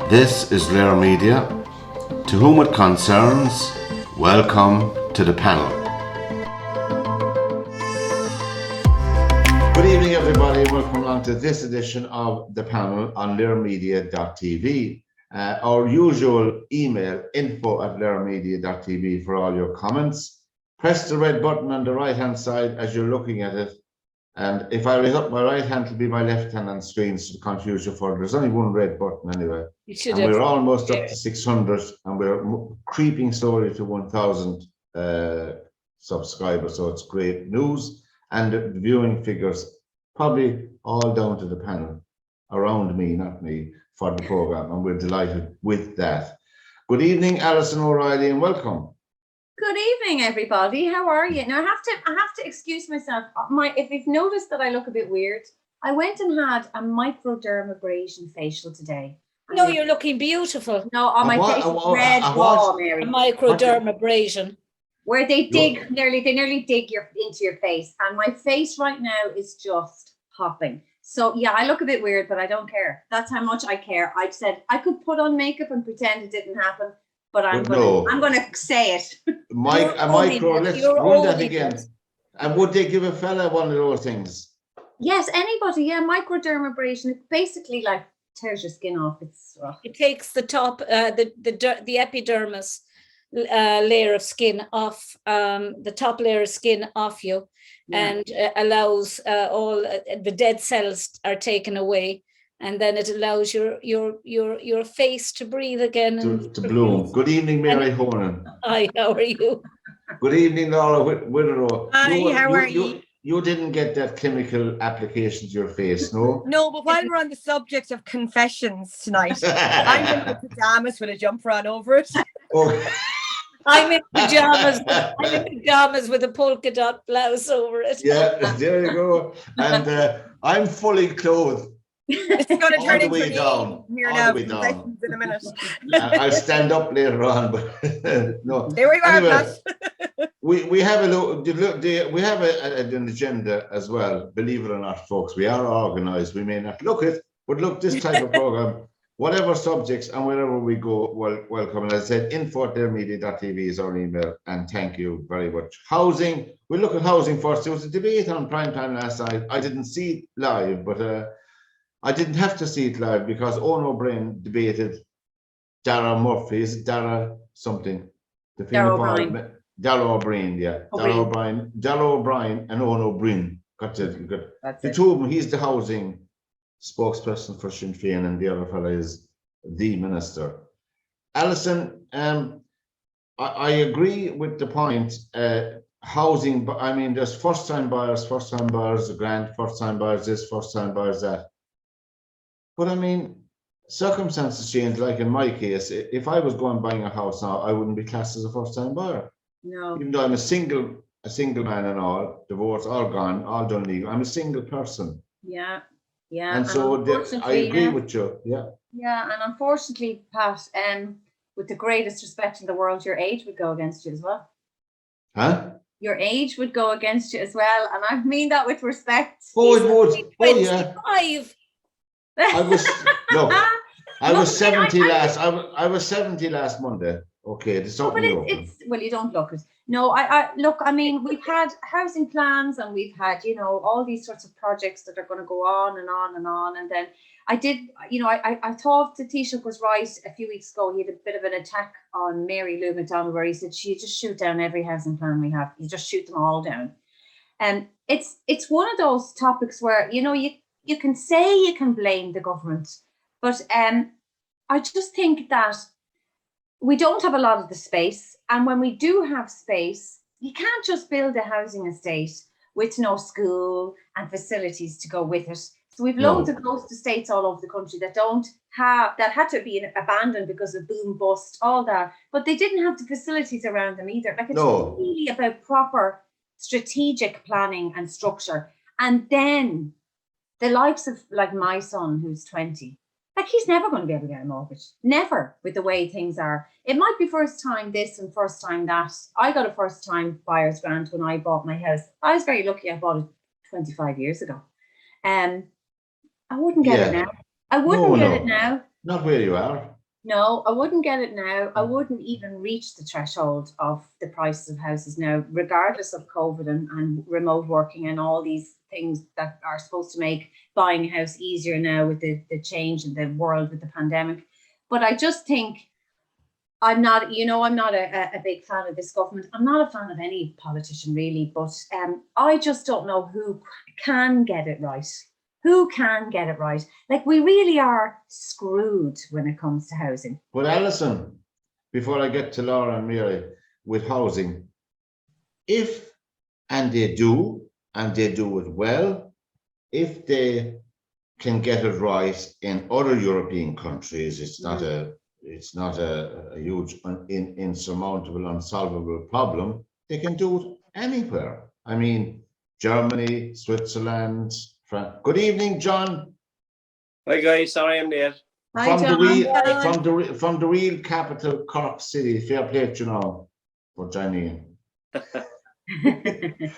This is LiR Media. To whom it concerns, welcome to the panel. Good evening, everybody, and welcome along to this edition of the panel on lirmedia.tv. Our usual email, info@lirmedia.tv, for all your comments. Press the red button on the right-hand side as you're looking at it. And if I raise up my right hand, it'll be my left hand on screen to confuse you further. There's only one red button anyway. And we're almost up to 600, and we're creeping slowly to 1,000 subscribers. So it's great news. And the viewing figures probably all down to the panel around me, not me, for the program. And we're delighted with that. Good evening, Alison O'Reilly, and welcome. Good evening, everybody. How are you? Now, I have to excuse myself. If you've noticed that I look a bit weird, I went and had a microdermabrasion facial today. No, you're looking beautiful. No, on my face is red raw, Mary. A microdermabrasion. Where they dig nearly dig into your face, and my face right now is just popping. So yeah, I look a bit weird, but I don't care. That's how much I care. I've said I could put on makeup and pretend it didn't happen. But I'm gonna say it. Let's run that again. And would they give a fella one of those things? Yes, anybody. Yeah, microdermabrasion. It's basically like tears your skin off. It takes the top, the epidermis layer of skin off, the top layer of skin off you, and allows all the dead cells are taken away. And then it allows your face to breathe again. To bloom. Good evening, Mary Honan. Hi, how are you? Good evening, Laura Witherow. Hi, how are you? You didn't get that chemical application to your face, no? No, but while we're on the subject of confessions tonight, I'm in my pajamas with a jumper on over it. Oh. I'm in pajamas with a polka dot blouse over it. Yeah, there you go. And I'm fully clothed. It's going to turn into down. Here now, confessions in a minute. I'll stand up later on, but no. There we are, anyway, we have we have an agenda as well. Believe it or not, folks, we are organised. We may not look it, but look, this type of program, whatever subjects and wherever we go, welcome. And as I said, info@lirmedia.tv is our email, and thank you very much. Housing, we'll look at housing first. There was a debate on prime time last night. I didn't see it live, but I didn't have to see it live because Owen O'Brien debated Dara Murphy. Is it Dara something? Dara O'Brien. Dara O'Brien, yeah. Dara O'Brien and Owen O'Brien. The two of them, he's the housing spokesperson for Sinn Féin, and the other fella is the minister. Alison, I agree with the point. Housing, but I mean, there's first-time buyers, a grant, first-time buyers this, first-time buyers that. But I mean, circumstances change. Like in my case, if I was going buying a house now, I wouldn't be classed as a first-time buyer. No. Even though I'm a single man and all, divorce, all gone, all done legal. I'm a single person. Yeah. And so I agree with you. Yeah. Yeah, and unfortunately, Pat, with the greatest respect in the world, your age would go against you as well. Huh? Your age would go against you as well, and I mean that with respect. Oh, it would. Oh, yeah. 25. I was 70 last. I was 70 last Monday. Okay, it's not well, you don't look it. No, I look. I mean, we've had housing plans, and we've had all these sorts of projects that are going to go on and on and on. And then I did. I thought the Taoiseach was right a few weeks ago. He had a bit of an attack on Mary Lou McDonald, where he said she just shoot down every housing plan we have. You just shoot them all down. And it's one of those topics where you can say you can blame the government, but I just think that we don't have a lot of the space. And when we do have space, you can't just build a housing estate with no school and facilities to go with it. So we've loads of ghost estates all over the country that had to be abandoned because of boom, bust, all that. But they didn't have the facilities around them either. Like, it's really about proper strategic planning and structure. And then the likes of like my son, who's 20, like, he's never going to be able to get a mortgage. Never, with the way things are. It might be first time this and first time that. I got a first time buyer's grant when I bought my house. I was very lucky. I bought it 25 years ago. I wouldn't get it now. I wouldn't get it now. Not where you are. No, I wouldn't get it now. I wouldn't even reach the threshold of the prices of houses now, regardless of COVID and remote working and all these things that are supposed to make buying a house easier now with the change in the world with the pandemic. But I just think I'm not, I'm not a big fan of this government. I'm not a fan of any politician really, but I just don't know who can get it right. Who can get it right? Like, we really are screwed when it comes to housing. But Alison, before I get to Laura and Mary with housing, if, and they do it well, if they can get it right in other European countries, it's not a huge, insurmountable, unsolvable problem. They can do it anywhere. I mean, Germany, Switzerland, France. Good evening, John. Hi guys, sorry I'm there. Hi, John. From the real capital, Cork City. Fair play, for joining in.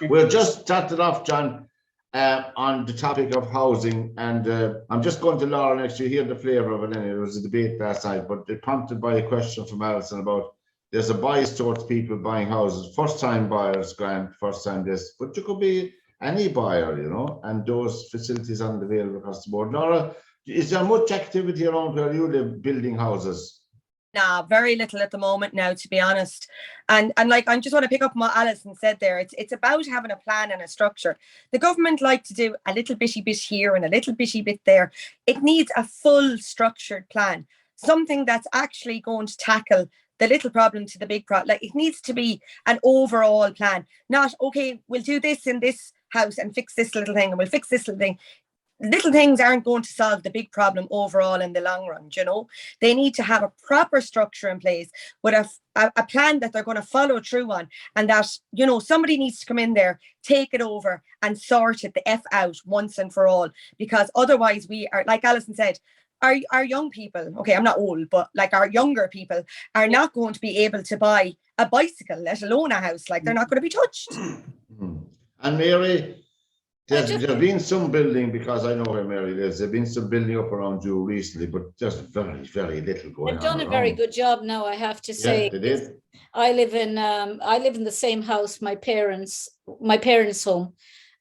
We'll just start it off, John, on the topic of housing, and I'm just going to Laura next. You hear the flavour of it. Anyway, there was a debate last night, but it prompted by a question from Alison about there's a bias towards people buying houses, first-time buyers, grant, first-time this, but you could be any buyer, and those facilities aren't available across the board. Laura, is there much activity around where you live building houses? Nah, very little at the moment now, to be honest. And like, I just want to pick up what Alison said there. It's about having a plan and a structure. The government like to do a little bitty bit here and a little bitty bit there. It needs a full structured plan, something that's actually going to tackle the little problem to the big problem. Like, it needs to be an overall plan, not, okay, we'll do this in this house and fix this little thing and we'll fix this little thing. Little things aren't going to solve the big problem overall in the long run. They need to have a proper structure in place with a plan that they're going to follow through on, and that somebody needs to come in there, take it over and sort it the F out once and for all, because otherwise we are, like Alison said, our young people, okay, I'm not old, but like our younger people are not going to be able to buy a bicycle, let alone a house. Like, they're not going to be touched. And Mary, there's been some building, because I know where Mary lives, there's been some building up around you recently, but just very, very little going on. They've done a very good job now, I have to say. Yeah, they did. I live in the same house, my parents' home.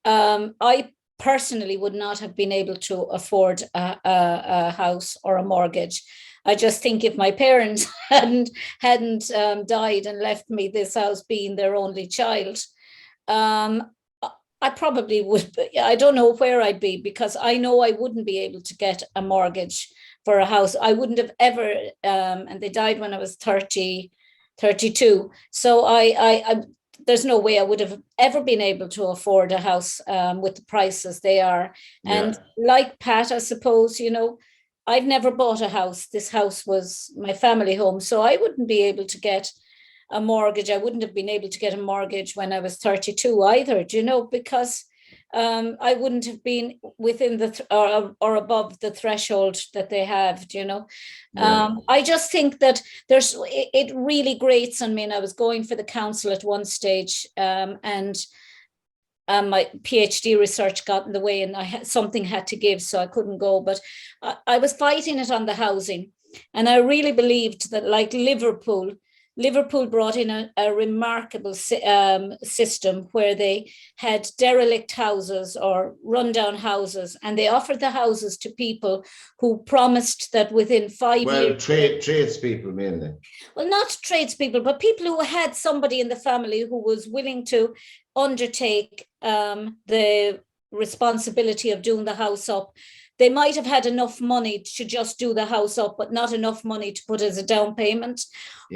I personally would not have been able to afford a house or a mortgage. I just think if my parents hadn't died and left me this house being their only child, I probably would. I don't know where I'd be, because I know I wouldn't be able to get a mortgage for a house. I wouldn't have ever, and they died when I was 32. So I there's no way I would have ever been able to afford a house with the prices they are. And like Pat, I suppose, I've never bought a house. This house was my family home. So I wouldn't be able to get a mortgage. I wouldn't have been able to get a mortgage when I was 32 either, because I wouldn't have been within or above the threshold that they have, I just think that it really grates on me. And I was going for the council at one stage, and my PhD research got in the way, and something had to give, so I couldn't go. But I was fighting it on the housing, and I really believed that, like Liverpool brought in a remarkable system where they had derelict houses or rundown houses, and they offered the houses to people who promised that within 5 years. Tradespeople mainly. Well, not tradespeople, but people who had somebody in the family who was willing to undertake the responsibility of doing the house up. They might have had enough money to just do the house up, but not enough money to put as a down payment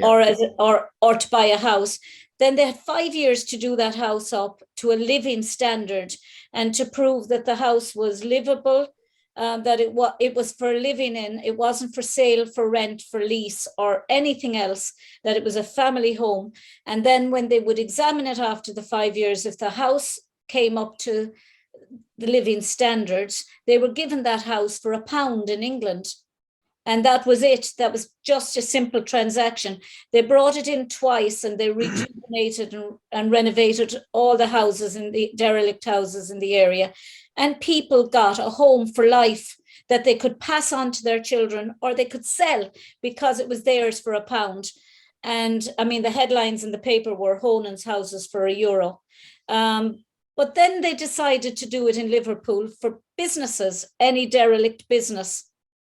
or to buy a house. Then they had 5 years to do that house up to a living standard and to prove that the house was livable, that it was for living in. It wasn't for sale, for rent, for lease, or anything else, that it was a family home. And then when they would examine it after the 5 years, if the house came up to the living standards, they were given that house for £1 in England. And that was it. That was just a simple transaction. They brought it in twice, and they rejuvenated and renovated all the houses, in the derelict houses in the area. And people got a home for life. that they could pass on to their children or they could sell because it was theirs for £1. And I mean, the headlines in the paper were Honan's houses for €1. But then they decided to do it in Liverpool for businesses, any derelict business.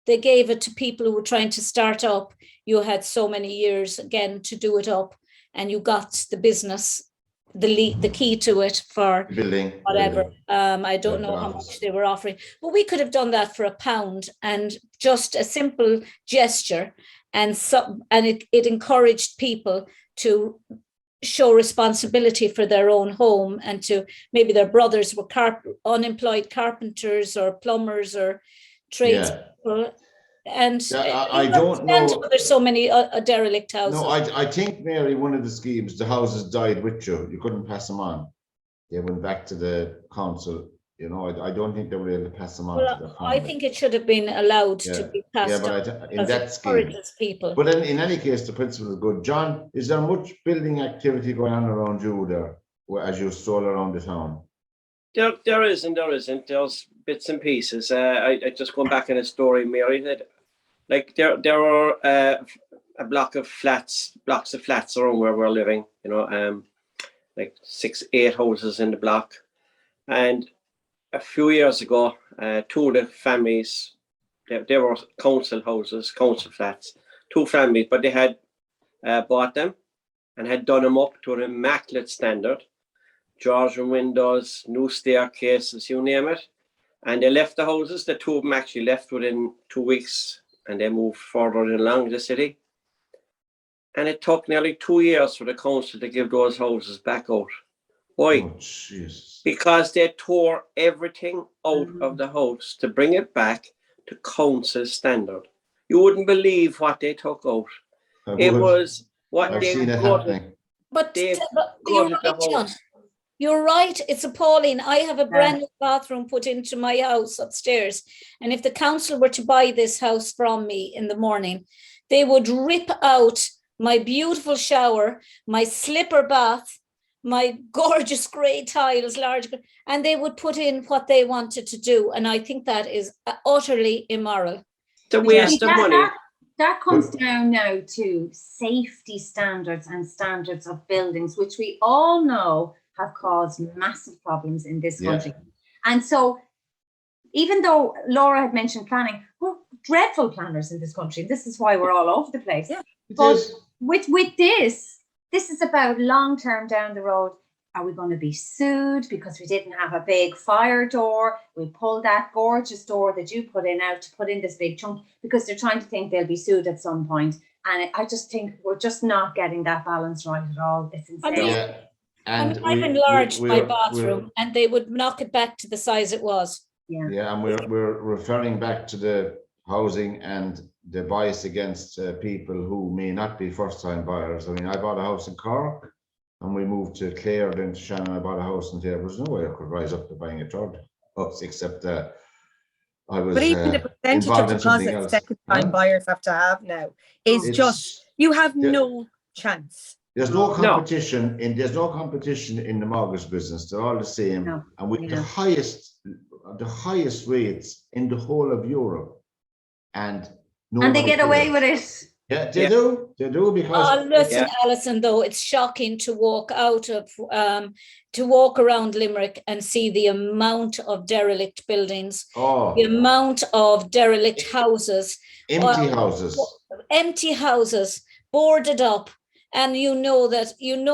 They gave it to people who were trying to start up. You had so many years again to do it up, and you got the business, the key to it for building, whatever. I don't know how much they were offering, but we could have done that for £1 and just a simple gesture. And it encouraged people to show responsibility for their own home, and to maybe their brothers were unemployed carpenters or plumbers or tradespeople. And I don't know. There's so many derelict houses. No, I think, Mary, one of the schemes, the houses died with you. You couldn't pass them on. They went back to the council. You know, I don't think they were able to pass them on to the family. I think it should have been allowed to be passed on. But in that scheme, people. But in any case, the principle is good. John, is there much building activity going on around you there as you stroll around the town? There isn't. There's bits and pieces. I just going back in a story, Mary, that like there are a blocks of flats around where we're living. You know, like 6-8 houses in the block, and a few years ago, two of the families, they were council houses, council flats, 2 families, but they had bought them and had done them up to an immaculate standard. Georgian windows, new staircases, you name it. And they left the houses. The 2 of them actually left within 2 weeks, and they moved further along the city. And it took nearly 2 years for the council to give those houses back out. Why? Oh, Jesus. Because they tore everything out of the house to bring it back to council standard. You wouldn't believe what they took out. It was what I've they seen it got. happening. But you're right, John. You're right. It's appalling. I have a brand new bathroom put into my house upstairs. And if the council were to buy this house from me in the morning, they would rip out my beautiful shower, my slipper bath, my gorgeous grey tiles, and they would put in what they wanted to do. And I think that is utterly immoral. The waste of money. That comes down now to safety standards and standards of buildings, which we all know have caused massive problems in this country. And so even though Laura had mentioned planning, we're dreadful planners in this country. This is why we're all over the place. Yeah, but with this is about long-term down the road. Are we going to be sued because we didn't have a big fire door? We pulled that gorgeous door that you put in out to put in this big chunk because they're trying to think they'll be sued at some point. And I just think we're just not getting that balance right at all. It's insane. I've enlarged my bathroom and they would knock it back to the size it was. Yeah, and we're referring back to the housing and the bias against people who may not be first-time buyers. I mean, I bought a house in Cork and we moved to Clare, then to Shannon. I bought a house in there. There's no way I could rise up to buying a third house, except I was But even the percentage of deposits second-time buyers have to have now is just, you have no chance. There's no competition there's no competition in the mortgage business. They're all the same, and with the highest rates in the whole of Europe, and they get away with it. Yeah, they do. They do because. Listen, Alison, though, it's shocking to walk around Limerick and see the amount of derelict buildings, the amount of derelict houses, empty houses, boarded up. And you know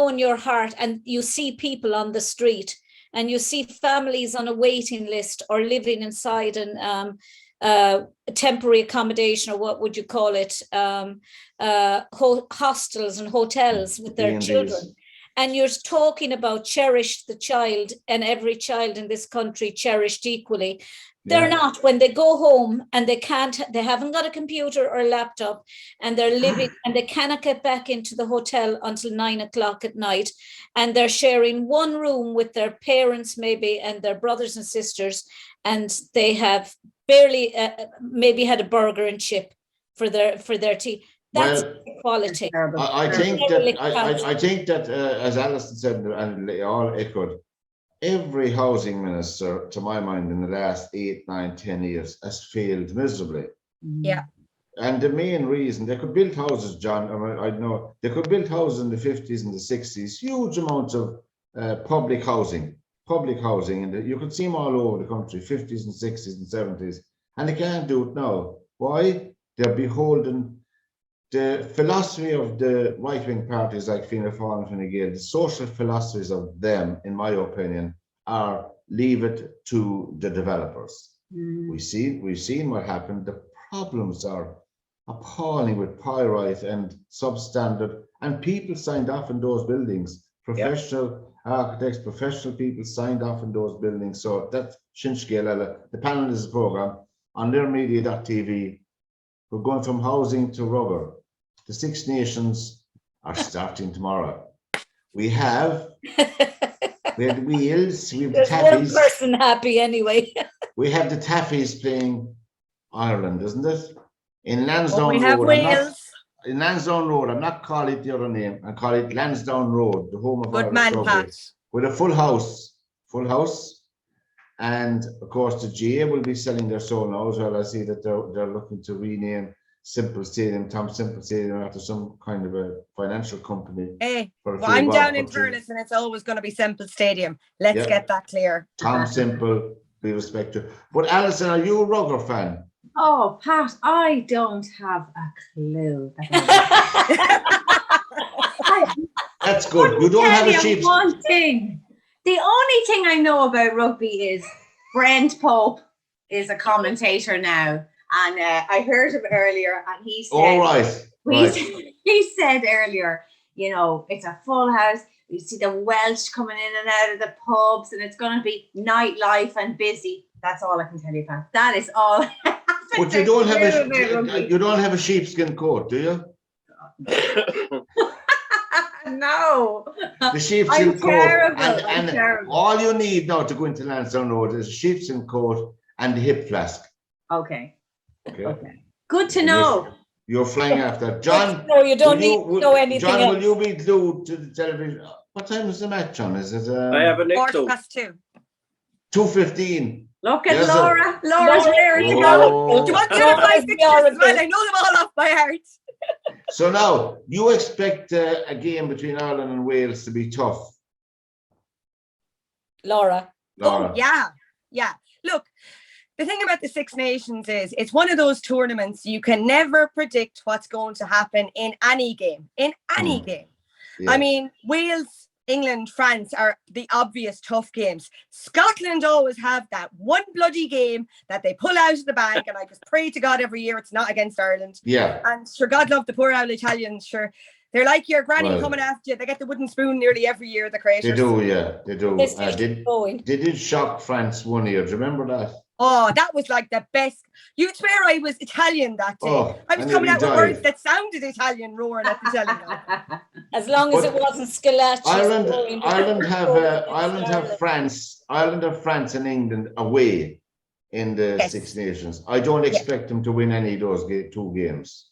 in your heart, and you see people on the street, and you see families on a waiting list or living inside an temporary accommodation, or what would you call it, hostels and hotels with their children. And you're talking about cherish the child, and every child in this country cherished equally. They're not. When they go home and they haven't got a computer or a laptop, and they're living and they cannot get back into the hotel until 9 o'clock at night, and they're sharing one room with their parents maybe and their brothers and sisters, and they have barely maybe had a burger and chip for their tea. That's equality. I think that as Alison said, and they all echoed, every housing minister, to my mind, in the last 8, 9, 10 years has failed miserably. Yeah. And the main reason, they could build houses, John, I know, they could build houses in the 50s and the 60s, huge amounts of public housing, and you could see them all over the country, 50s and 60s and 70s, and they can't do it now. Why? They're beholden. The philosophy of the right-wing parties like Fianna Fáil and Fine Gael, the social philosophies of them, in my opinion, are leave it to the developers. We've seen what happened. The problems are appalling with pyrite and substandard, and people signed off in those buildings. Professional architects, professional people signed off in those buildings. So that's Shinshkela, the panel is a program on LiRmedia.tv. We're going from housing to rubber. The Six Nations are starting tomorrow. We have the wheels, we have the There's taffies. one person happy anyway. We have the taffies playing Ireland, isn't it? In Lansdowne we have Road. Wales. In Lansdowne Road, I'm not calling it the other name. I call it Lansdowne Road, the home of Good Irish man, rugby, Pat. with a full house. And of course, the GA will be selling their soul now as well. I see that they're looking to rename Simple Stadium, Tom Simple Stadium, after some kind of a financial company. Hey, for a well, few I'm bob, down in but Thurles and it's always going to be Semple Stadium. Let's Yeah. get that clear. Tom Simple, be respected. But Alison, are you a rugger fan? Oh, Pat, I don't have a clue. That's good. You don't have a Tell you sheep. one thing. The only thing I know about rugby is Brent Pope is a commentator now. And I heard him earlier and he said, All right. he said earlier, you know, it's a full house. You see the Welsh coming in and out of the pubs and it's going to be nightlife and busy. That's all I can tell you, Pat. That is all. But you don't have a sheepskin coat, do you? No. The sheepskin coat. And terrible. all you need now to go into Lansdowne Road is a sheepskin coat and the hip flask. Okay. Okay. Good to know. You're flying after John. No, you don't need to know anything John, else. will you be glued to the television? What time is the match, John? Is it? I have a next 2:15. 2:15. Look at Yes, Laura. Laura's ready to go. Oh. Do you want to know my pictures as well? I know them all off by heart. So now, you expect a game between Ireland and Wales to be tough, Laura. Laura? Oh, yeah. Look, the thing about the Six Nations is it's one of those tournaments you can never predict what's going to happen in any game. Yeah. I mean, Wales, England, France are the obvious tough games. Scotland always have that one bloody game that they pull out of the bag, and I just pray to God every year it's not against Ireland. Yeah. And sure, God love the poor old Italians, sure. They're like your granny Well, coming after you. They get the wooden spoon nearly every year, the creators. They do, yeah, they do. This is going. They did shock France one year. Do you remember that? Oh, that was like the best. You'd swear I was Italian that day. Oh, I was coming out with words that sounded Italian, roaring at the telly. As long as it wasn't Scalacci. Ireland have France and England away in the Six Nations. I don't expect them to win any of those two games.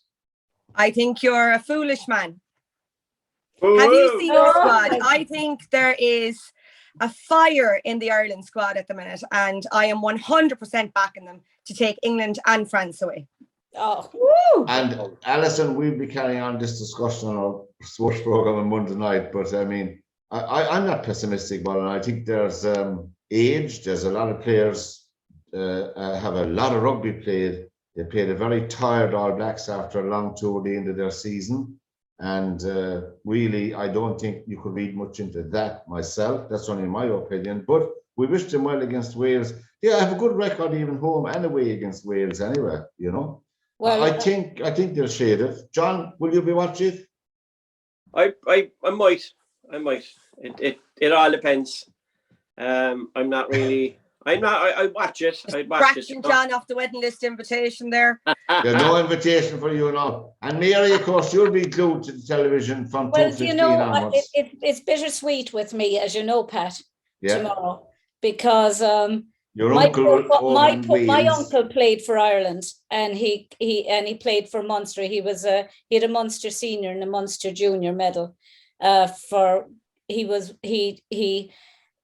I think you're a foolish man. Have you seen our squad? I think there is a fire in the Ireland squad at the minute, and I am 100% backing them to take England and France away. Oh, Woo. And Alison, we'll be carrying on this discussion on our sports program on Monday night. But I mean, I'm not pessimistic about it. I think there's age. There's a lot of players have a lot of rugby played. They played a very tired All Blacks after a long tour at the end of their season. And really, I don't think you could read much into that myself. That's only my opinion. But we wish them well against Wales. Yeah, I have a good record even home and away against Wales anyway, you know. Well, I think they'll shade it. John, will you be watching it? I might. It all depends. I'm not really. I watch it. I'd watch it. Scratching John off the wedding list invitation there. There's no invitation for you now. And Mary, of course, you'll be glued to the television from 2:15 onwards. It's bittersweet with me, as you know, Pat, Yeah. tomorrow, because Your uncle my uncle played for Ireland, and he played for Munster. He had a Munster senior and a Munster junior medal.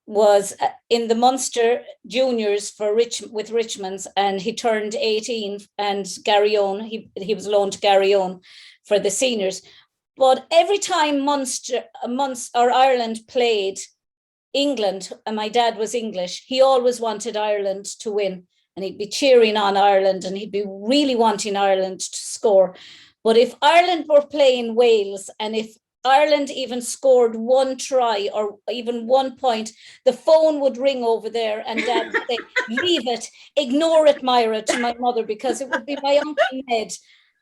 was in the Munster juniors with Richmond's, and he turned 18, and Garryowen, he was loaned to Garryowen for the seniors. But every time Munster or Ireland played England, and my dad was English, he always wanted Ireland to win, and he'd be cheering on Ireland, and he'd be really wanting Ireland to score. But if Ireland were playing Wales, and if Ireland even scored one try or even 1 point, the phone would ring over there, and Dad would say, "Leave it, ignore it, Myra," to my mother, because it would be my Uncle Ned,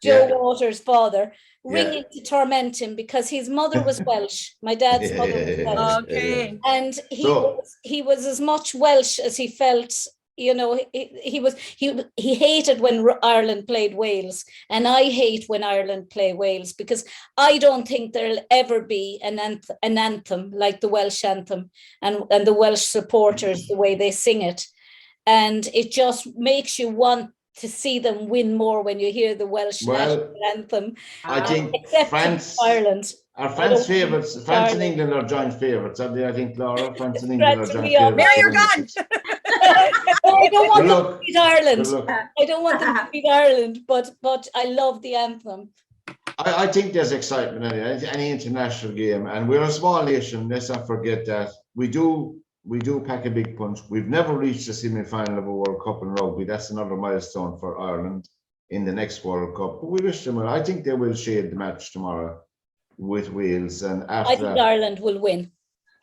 Joe Waters' father, ringing to torment him, because his mother was Welsh. My dad's mother was Welsh. Okay. And he was as much Welsh as he felt. You know, he hated when Ireland played Wales, and I hate when Ireland play Wales, because I don't think there'll ever be an anthem like the Welsh anthem, and the Welsh supporters, the way they sing it, and it just makes you want to see them win more when you hear the Welsh national anthem. I think France, Ireland. Are France favourites? France and England are joint favourites, aren't they? I think, Laura, France and England are joint favourites. Mary, you're gone. I don't want them to beat Ireland. I don't want them to beat Ireland, but I love the anthem. I think there's excitement in any international game, and we're a small nation. Let's not forget that. We do pack a big punch. We've never reached the semi-final of a World Cup in rugby. That's another milestone for Ireland in the next World Cup. But we wish them well. I think they will shade the match tomorrow with Wales, and after I think Ireland will win.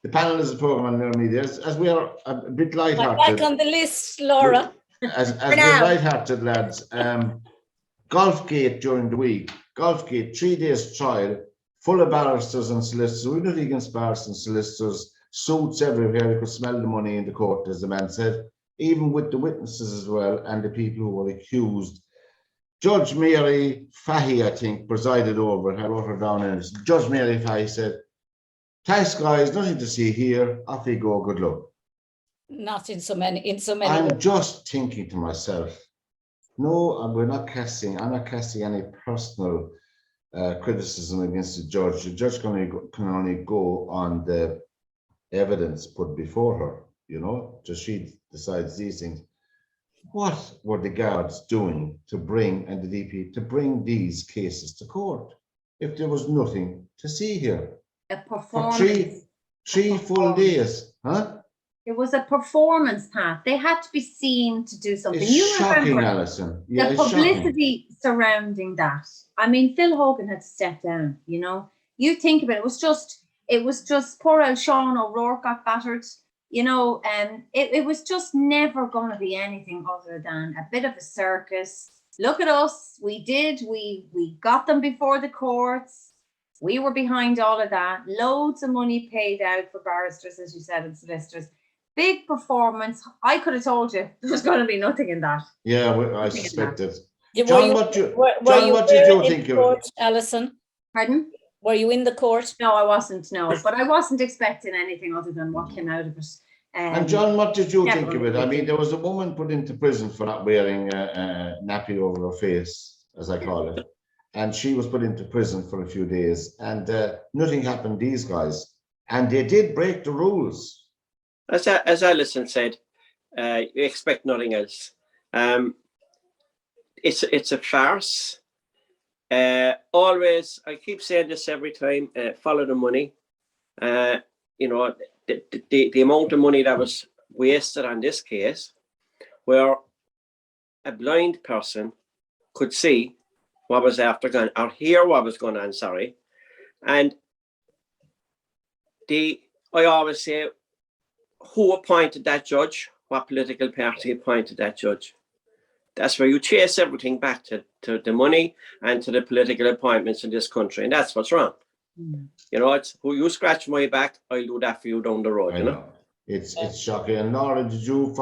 The panel is a program on LiR Media. As we are a bit light-hearted. Back on the list, Laura. As we're light-hearted, lads. Golfgate during the week. Golfgate, 3 days trial, full of barristers and solicitors. We're not against barristers and solicitors. Suits everywhere. You could smell the money in the court, as the man said. Even with the witnesses as well, and the people who were accused. Judge Mary Fahy, I think, presided over it. I wrote her down in it. Judge Mary Fahy said, "Thanks, guys, nothing to see here. Off you go, good luck." Not in so many. I'm just thinking to myself, no, I'm not casting any personal criticism against the judge. The judge can only go on the evidence put before her, you know, just she decides these things. What were the guards doing to bring, and the DP, to bring these cases to court if there was nothing to see here? A performance. For three full days, huh? It was a performance, Pat. They had to be seen to do something. It's shocking, Alison. Yeah, the publicity surrounding that. I mean, Phil Hogan had to step down, you know. You think about it, it was just poor old Sean O'Rourke got battered, you know, and it was just never going to be anything other than a bit of a circus. Look at us. We got them before the courts. We were behind all of that. Loads of money paid out for barristers, as you said, and solicitors. Big performance. I could have told you there was going to be nothing in that. Yeah, I suspected. John, what did you think of it, Alison? Pardon? Were you in the court? No, I wasn't. No, but I wasn't expecting anything other than what came out of it. And John, what did you think of it? I mean, there was a woman put into prison for not wearing a nappy over her face, as I call it. And she was put into prison for a few days, and nothing happened to these guys. And they did break the rules. As Alison said, you expect nothing else. It's a farce. Always, I keep saying this every time, follow the money. You know, the amount of money that was wasted on this case, where a blind person could see what was after going, or hear what was going on, sorry. And I always say, who appointed that judge? What political party appointed that judge? That's where you chase everything back to the money and to the political appointments in this country, and that's what's wrong. You know, it's who you scratch my back, I'll do that for you down the road. You know, it's shocking. And Laura, did you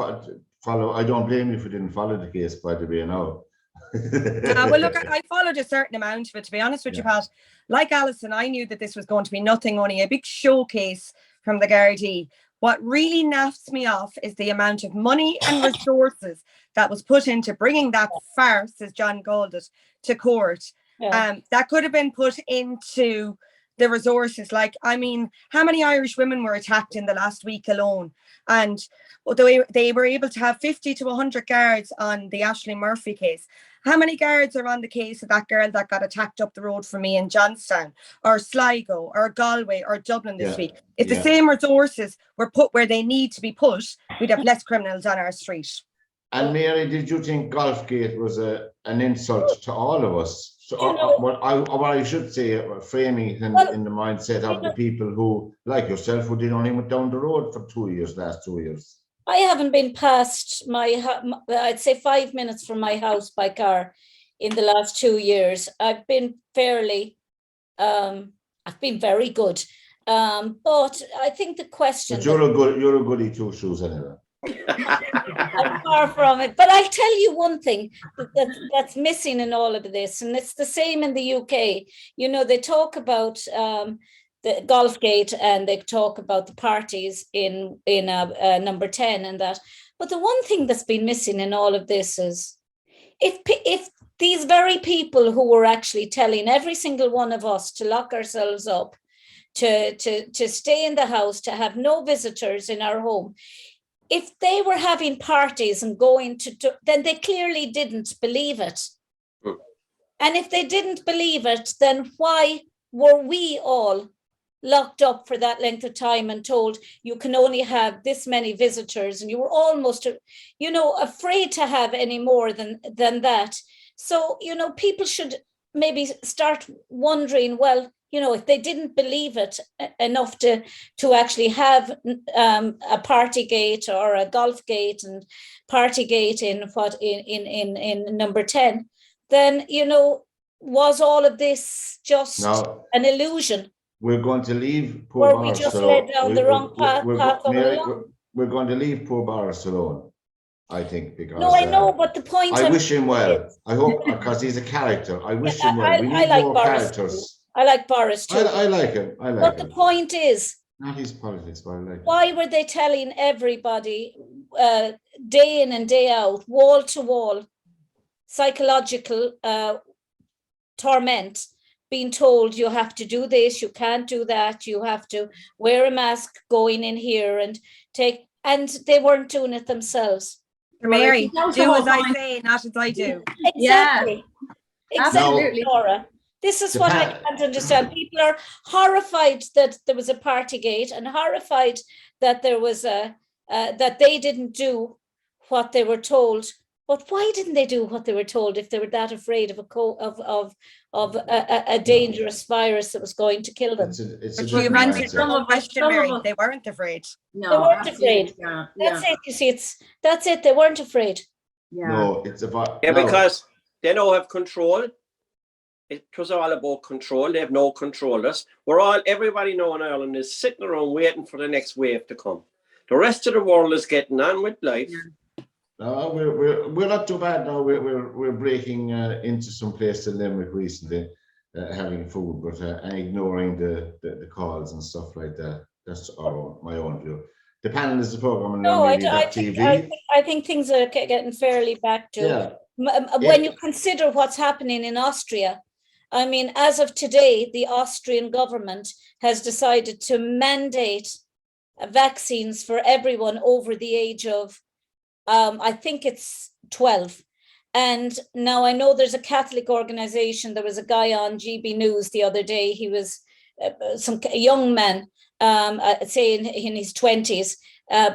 follow? I don't blame you if you didn't follow the case, by the way. Now, well, look, I followed a certain amount of it. To be honest with you, Pat, like Alison, I knew that this was going to be nothing, only a big showcase from the Gardaí. What really naffs me off is the amount of money and resources that was put into bringing that farce, as John called it, to court. Yeah. That could have been put into the resources. Like, I mean, how many Irish women were attacked in the last week alone? And they were able to have 50 to 100 guards on the Aisling Murphy case. How many guards are on the case of that girl that got attacked up the road from me in Johnstown, or Sligo, or Galway, or Dublin this week? If the same resources were put where they need to be put, we'd have less criminals on our street. And Mary, did you think Golfgate was an insult to all of us? So what I should say, framing it in the mindset of the people who, like yourself, who did only went down the road for 2 years, last 2 years. I haven't been past I'd say 5 minutes from my house by car in the last 2 years. I've been fairly, I've been very good. But I think the question. But you're a goody two shoes anyway. I'm far from it. But I'll tell you one thing that's missing in all of this, and it's the same in the UK. You know, they talk about the Golfgate, and they talk about the parties in number 10 and that. But the one thing that's been missing in all of this is if these very people who were actually telling every single one of us to lock ourselves up, to stay in the house, to have no visitors in our home, if they were having parties and going to then they clearly didn't believe it. And if they didn't believe it, then why were we all locked up for that length of time and told you can only have this many visitors, and you were almost, afraid to have any more than that? So, people should maybe start wondering, well, if they didn't believe it enough to actually have a party gate or a golf gate and party gate in number 10, then, was all the this an illusion? We're going to leave poor Boris. We just led down the wrong path. We're going to leave poor Boris alone, I think, because. No, I know, but the point. I wish him well. I hope, because he's a character. I wish him well. We need like more Boris characters. I like Boris too. I like him. But the point is, not his politics, but I like him. Why were they telling everybody day in and day out, wall to wall, psychological torment, being told you have to do this, you can't do that, you have to wear a mask going in here and they weren't doing it themselves. Mary, do as I say, not as I do. Exactly. Yeah. Exactly, Laura. This is what I can't understand. People are horrified that there was a party gate, and horrified that there was that they didn't do what they were told. But why didn't they do what they were told if they were that afraid of a dangerous virus that was going to kill them? You answered some question, Mary. They weren't afraid. No, they weren't afraid. Yeah. That's it. You see, that's it. They weren't afraid. Yeah. No, it's about because they don't have control. It was all about control. They have no control. Everybody now in Ireland is sitting around waiting for the next wave to come. The rest of the world is getting on with life. Yeah. No, we're not too bad now. We're breaking into some place in Limerick recently, having food, but and ignoring the calls and stuff like that. That's my own view. The panel is the program. No, I think things are getting fairly back to when you consider what's happening in Austria. I mean, as of today, the Austrian government has decided to mandate vaccines for everyone over the age of, I think it's 12. And now I know there's a Catholic organization. There was a guy on GB News the other day. He was a young man, say in his 20s,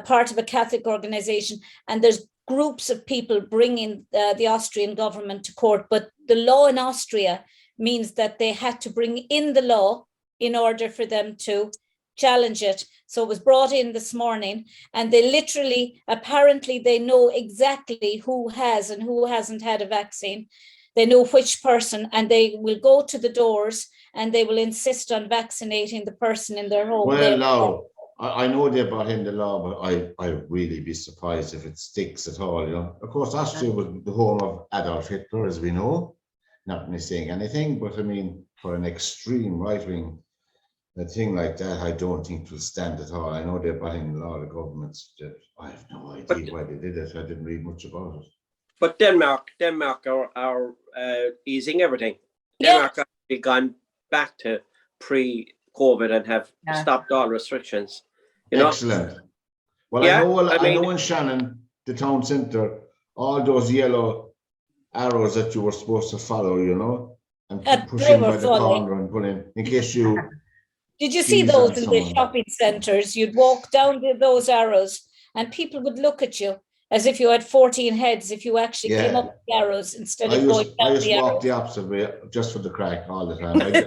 part of a Catholic organization. And there's groups of people bringing the Austrian government to court. But the law in Austria means that they had to bring in the law in order for them to challenge it. So it was brought in this morning, and they literally, apparently they know exactly who has and who hasn't had a vaccine. They know which person, and they will go to the doors and they will insist on vaccinating the person in their home. Well, now, I know they brought in the law, but I'd really be surprised if it sticks at all. Of course, Austria was the home of Adolf Hitler, as we know. Not me saying anything, but I mean, for an extreme right-wing thing like that, I don't think it will stand at all. I know they're buying a lot of governments. I have no idea why they did it. I didn't read much about it. But Denmark are easing everything. Denmark have gone back to pre-COVID and have stopped all restrictions. You know? Excellent. Well, Yeah, I know in Shannon, the town centre, all those yellow arrows that you were supposed to follow, you know, and push They in were by the funny. corner and pull in case you. Did you see Seize those on in someone. the shopping centres? You'd walk down those arrows and people would look at you as if you had 14 heads if you actually came up the arrows instead of going down I used the to walk arrows. the opposite way just for the crack all the time. I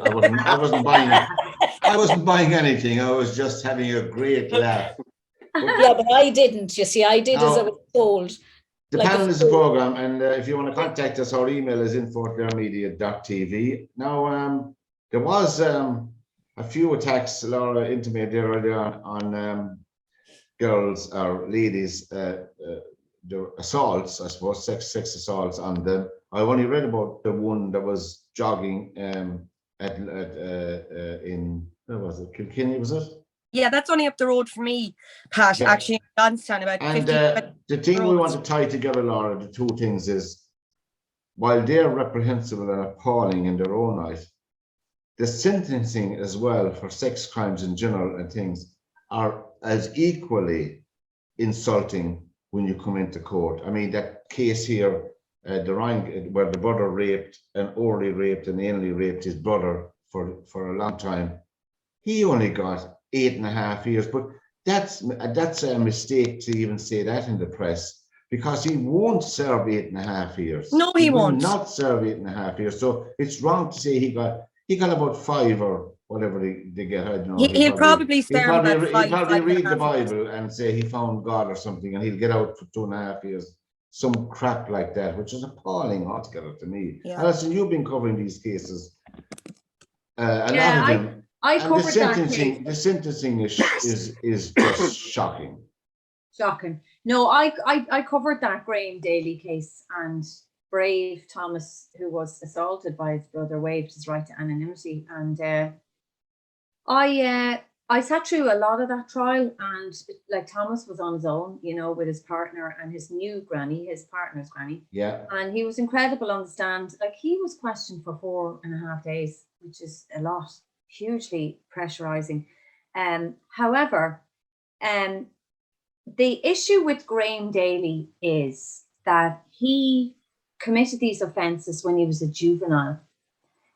wasn't buying anything. I was just having a great laugh. Yeah, but I didn't, you see. I did as I was told. The panel is a program, and if you want to contact us, our email is info@lirmedia.tv. Now, there was a few attacks, Laura intimated earlier on girls or ladies, the assaults, I suppose, sex assaults on them. I only read about the one that was jogging in where was it? Kilkenny, was it? Yeah, that's only up the road for me, Pat. Yeah. Actually, in Johnstown, about 50. The thing we want to tie together, Laura, the two things is, while they're reprehensible and appalling in their own right, the sentencing as well for sex crimes in general and things are as equally insulting when you come into court. I mean, that case here, where the brother raped and orally raped and anally raped his brother for a long time, he only got 8.5 years, but that's a mistake to even say that in the press, because he won't serve 8.5 years. No, he won't. Will not serve 8.5 years. So it's wrong to say he got about 5 or whatever they get. I don't know. He'll probably serve about 5. He'll probably read the Bible and say he found God or something, and he'll get out for 2.5 years. Some crap like that, which is appalling altogether to me. Yeah. Alison, you've been covering these cases. A lot of them. I covered the sentencing is just shocking. Shocking. No, I covered that Graham Daly case, and brave Thomas, who was assaulted by his brother, waived his right to anonymity. And I sat through a lot of that trial, and like Thomas was on his own, you know, with his partner and his new granny, his partner's granny. Yeah. And he was incredible on the stand. Like, he was questioned for 4.5 days, which is a lot. Hugely pressurizing. However, the issue with Graham Daly is that he committed these offences when he was a juvenile.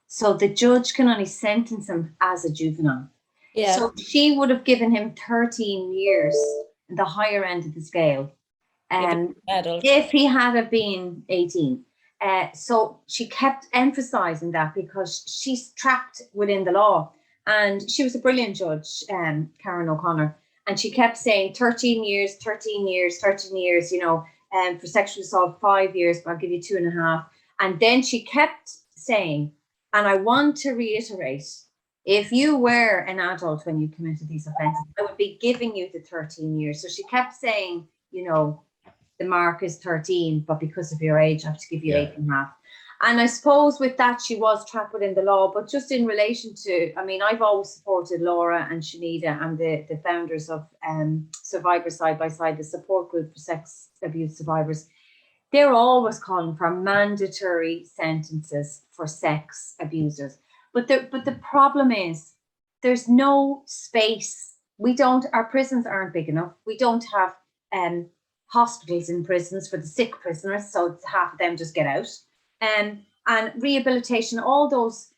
So the judge can only sentence him as a juvenile. Yeah. So she would have given him 13 years, the higher end of the scale, if he had been 18. So she kept emphasizing that because she's trapped within the law, and she was a brilliant judge, Karen O'Connor, and she kept saying 13 years, 13 years, 13 years, you know, for sexual assault 5 years, but I'll give you 2.5. And then she kept saying, and I want to reiterate, if you were an adult when you committed these offences, I would be giving you the 13 years. So she kept saying, you know, the mark is 13, but because of your age, I have to give you 8.5. And I suppose with that, she was trapped within the law. But just in relation to, I mean, I've always supported Laura and Shanita and the founders of Survivors Side by Side, the support group for sex abuse survivors. They're always calling for mandatory sentences for sex abusers. But the problem is there's no space. Our prisons aren't big enough. We don't have hospitals in prisons for the sick prisoners, so half of them just get out. And rehabilitation, all those,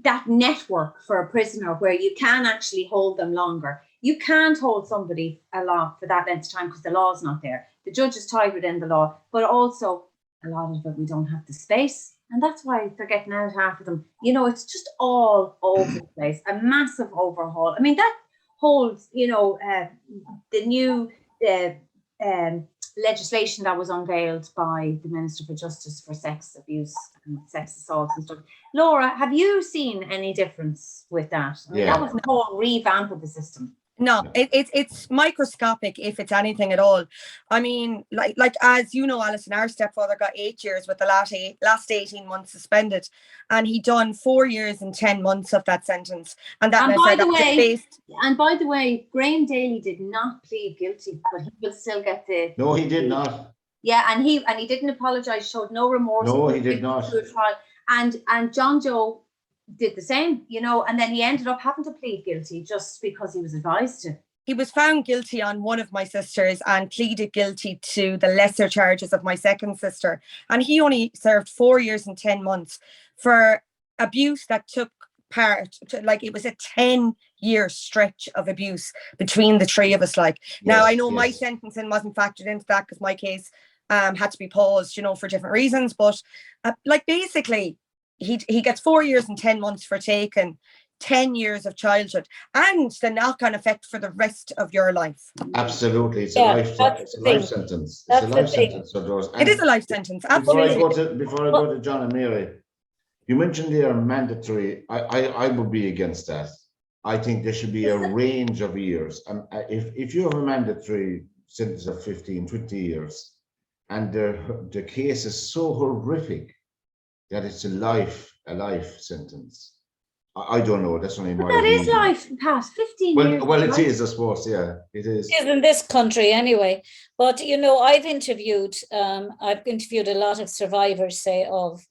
that network for a prisoner where you can actually hold them longer. You can't hold somebody a lot for that length of time because the law's not there. The judge is tied within the law, but also a lot of it we don't have the space. And that's why they're getting out, half of them. You know, it's just all over the place, a massive overhaul. I mean, that holds, you know, the new legislation that was unveiled by the Minister for Justice for sex abuse and sex assault and stuff. Laura, have you seen any difference with that? I mean, that was the whole revamp of the system. No, it's microscopic if it's anything at all. I mean, like as you know, Alison, our stepfather got 8 years with the last 18 months suspended, and he done 4 years and 10 months of that sentence. And that by the way, Graham Daly did not plead guilty, but he will still get the. No, he did not. Yeah, and he didn't apologise, showed no remorse. No, he did not. And John Joe did the same, you know, and then he ended up having to plead guilty just because he was advised to. He was found guilty on one of my sisters and pleaded guilty to the lesser charges of my second sister. And he only served 4 years and 10 months for abuse that took part, like it was a 10-year stretch of abuse between the three of us. Like, now I know my sentencing wasn't factored into that because my case had to be paused, you know, for different reasons. But like basically, he gets 4 years and 10 months for taking 10 years of childhood and the knock-on effect for the rest of your life. Absolutely, it's a life sentence. It's a life sentence for those. It is a life sentence. Absolutely. Before I go to John and Mary, you mentioned they are mandatory. I would be against that. I think there should be a range of years. And if you have a mandatory sentence of 15, 20 years, and the case is so horrific that it's a life sentence. I don't know. That's only my That opinion. is life, past 15 years. Well, it is, I suppose. Yeah, it is. It is in this country anyway. But you know, I've interviewed a lot of survivors, say, of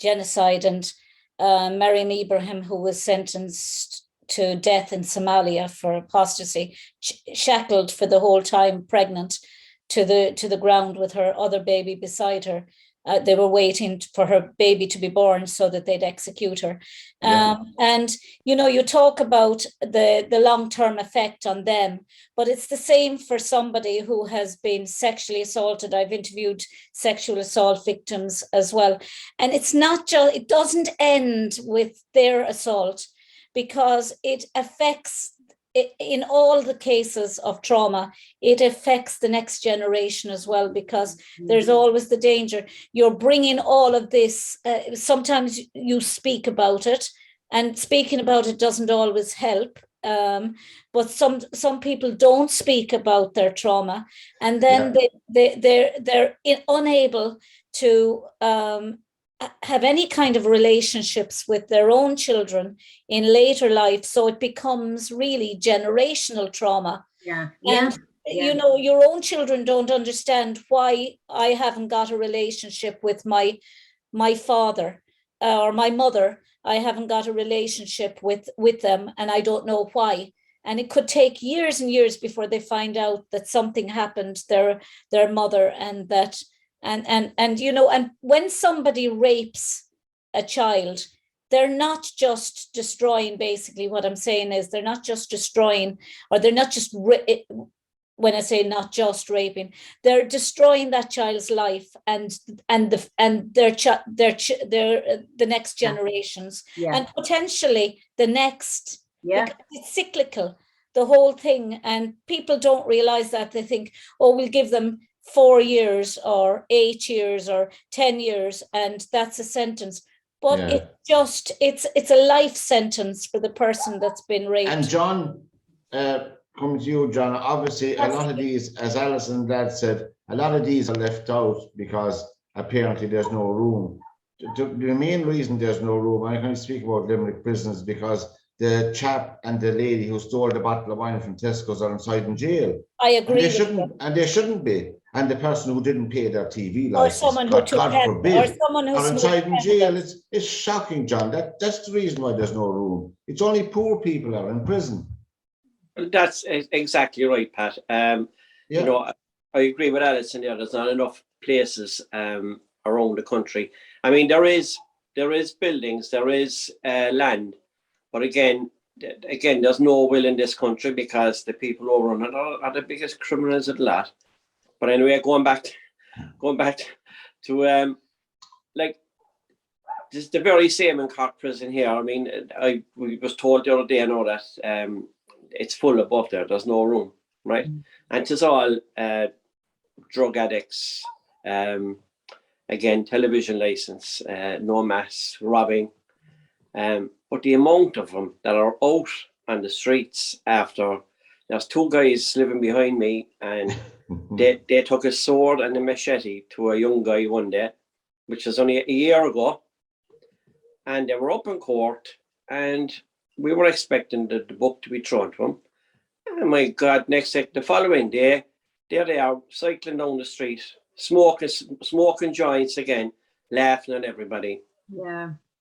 genocide, and Mariam Ibrahim, who was sentenced to death in Somalia for apostasy, shackled for the whole time, pregnant, to the ground with her other baby beside her. They were waiting for her baby to be born so that they'd execute her. And, you know, you talk about the long-term effect on them, but it's the same for somebody who has been sexually assaulted. I've interviewed sexual assault victims as well. And it's not just, it doesn't end with their assault, because it affects, in all the cases of trauma, it affects the next generation as well, because there's always the danger. You're bringing all of this, sometimes you speak about it, and speaking about it doesn't always help. But some people don't speak about their trauma, and then they're unable to have any kind of relationships with their own children in later life. So it becomes really generational trauma. You know, your own children don't understand why I haven't got a relationship with my father or my mother. I haven't got a relationship with them, and I don't know why. And it could take years and years before they find out that something happened to their mother, and that and you know, and when somebody rapes a child, they're not just destroying, basically what I'm saying is they're not just destroying, or they're not just, when I say not just raping, they're destroying that child's life and the next generations, and potentially the next. It's cyclical, the whole thing, and people don't realize that. They think, oh, we'll give them 4 years or 8 years or 10 years, and that's a sentence. But it's a life sentence for the person that's been raped. And John, coming to you, John, obviously a lot of these, as Alison and Dad said, a lot of these are left out because apparently there's no room. The main reason there's no room, I'm going to speak about Limerick prisons, because the chap and the lady who stole the bottle of wine from Tesco's are inside in jail. I agree. And they shouldn't be. And the person who didn't pay their TV license, or someone who took God forbid, or someone who's are inside in jail. It's shocking, John. That's the reason why there's no room. It's only poor people are in prison. That's exactly right, Pat. You know, I agree with Alison there. There's not enough places around the country. I mean, there is buildings, there is land, but again, there's no will in this country, because the people who run it are the biggest criminals of the lot. But anyway, going back to like this, the very same in Cork prison here. I mean, we was told the other day, that it's full above there. There's no room, right? And it's all drug addicts. Again, television license, no mass, robbing. But the amount of them that are out on the streets after, there's 2 guys living behind me, and they took a sword and a machete to a young guy one day, which was only a year ago, and they were up in court, and we were expecting the book to be thrown to him. And my God, the following day, there they are cycling down the street, smoking joints again, laughing at everybody.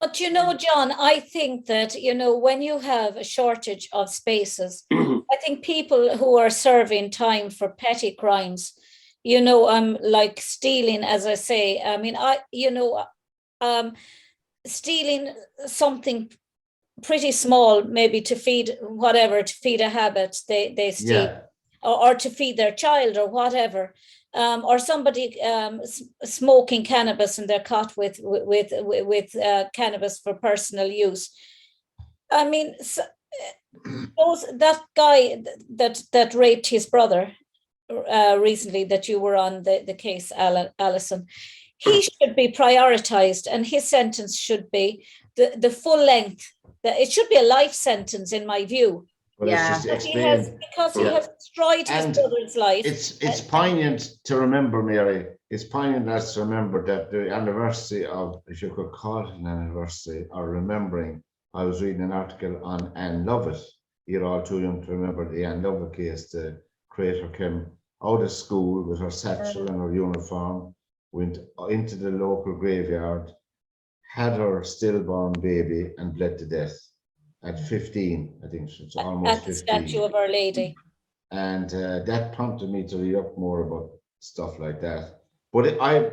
But you know, John, I think that, you know, when you have a shortage of spaces, I think people who are serving time for petty crimes, you know, like stealing, as I say, I mean, stealing something pretty small, maybe to feed a habit they steal, Yeah. or to feed their child or whatever. Or somebody smoking cannabis and they're caught with cannabis for personal use. I mean, that guy that raped his brother recently, that you were on the case, Alison, he should be prioritized, and his sentence should be the full length. It should be a life sentence, in my view. But it's just explained. Because he has destroyed his brother's life. It's poignant to remember, Mary. It's poignant as to remember that the anniversary of, if you could call it an anniversary, or remembering, I was reading an article on Anne Lovett. You're all too young to remember the Anne Lovett case. The creator came out of school with her satchel and her uniform, went into the local graveyard, had her stillborn baby, and bled to death. At 15, I think it's almost at the 15. statue of Our Lady. And that prompted me to read up more about stuff like that. But I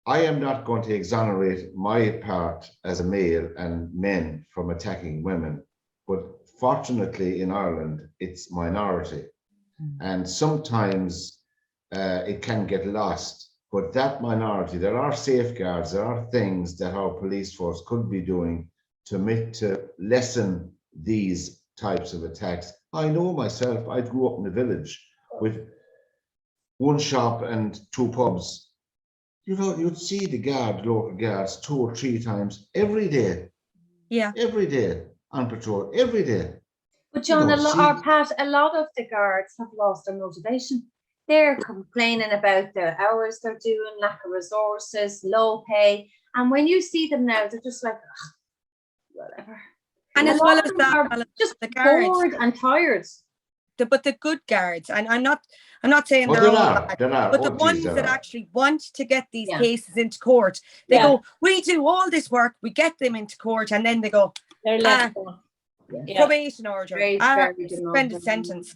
am not going to exonerate my part as a male and men from attacking women. But fortunately in Ireland, it's minority. And sometimes it can get lost. But that minority, there are safeguards, there are things that our police force could be doing to lessen these types of attacks. I know myself, I grew up in a village with one shop and two pubs. You know, you'd see the local guards 2 or 3 times every day. Yeah. Every day on patrol, every day. But John, a lot of the guards have lost their motivation. They're complaining about the hours they're doing, lack of resources, low pay. And when you see them now, they're just like, whatever. And as well as that, just the guards, bored and tired. but the good guards, and I'm not saying But they're there all are, bad, there are. but the Oh, geez, ones there that are. actually want to get these cases into court, they go, we do all this work, we get them into court, and then they go, they're left probation order, Very suspended sentence.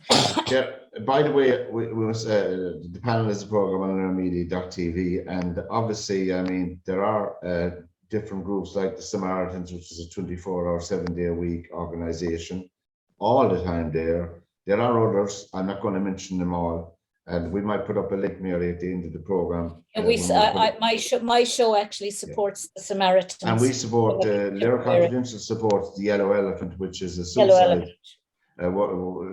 Yeah, by the way, we was the panel is a program on LiR Media.tv, and obviously, I mean, there are different groups like the Samaritans, which is a 24-hour, 7-day-a-week organization, all the time there. There are others. I'm not going to mention them all, and we might put up a link, Mary, at the end of the program. And my show actually supports the Samaritans. And we support LiR Confidential supports the Yellow Elephant, which is a suicide.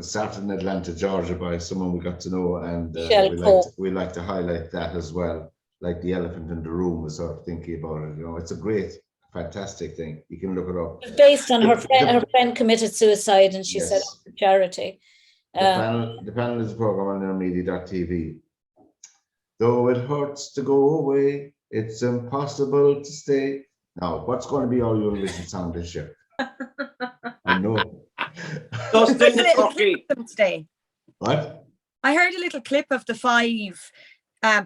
Started in Atlanta, Georgia, by someone we got to know, and we like to highlight that as well. Like the elephant in the room, was sort of thinking about it. You know, it's a great, fantastic thing. You can look it up. It's based on her friend committed suicide, and she set up a charity. The panel is a program on LiR Media.tv. Though it hurts to go away, it's impossible to stay. Now, what's going to be our Eurovision song this year? I know. Today. What? I heard a little clip of the 5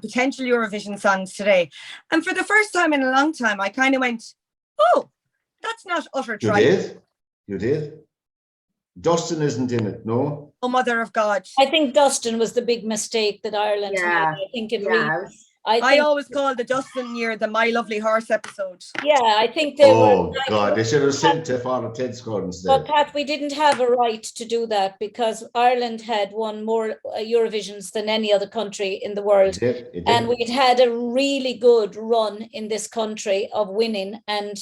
potential Eurovision songs today, and for the first time in a long time, I kind of went, "Oh, that's not utter tripe." You did. Dustin isn't in it, no? Oh, Mother of God! I think Dustin was the big mistake that Ireland made. I think it really. I always call the Dustin year the My Lovely Horse episode. Yeah, I think they were. Oh God, they should have sent to Father Ted Scott instead. But Pat, we didn't have a right to do that because Ireland had won more Eurovisions than any other country in the world. It did. And we'd had a really good run in this country of winning, and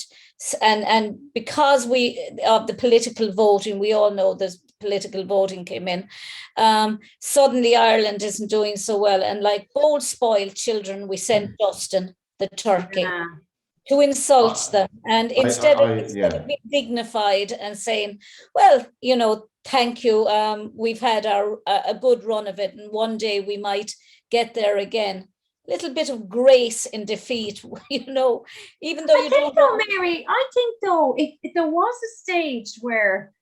because of the political voting, we all know there's political voting came in. Suddenly Ireland isn't doing so well, and like bold spoiled children, we sent Dustin the turkey to insult them, and instead of being dignified and saying, well, you know, thank you, we've had a good run of it, and one day we might get there again. Little bit of grace in defeat, you know, even though Mary, I think though, if there was a stage where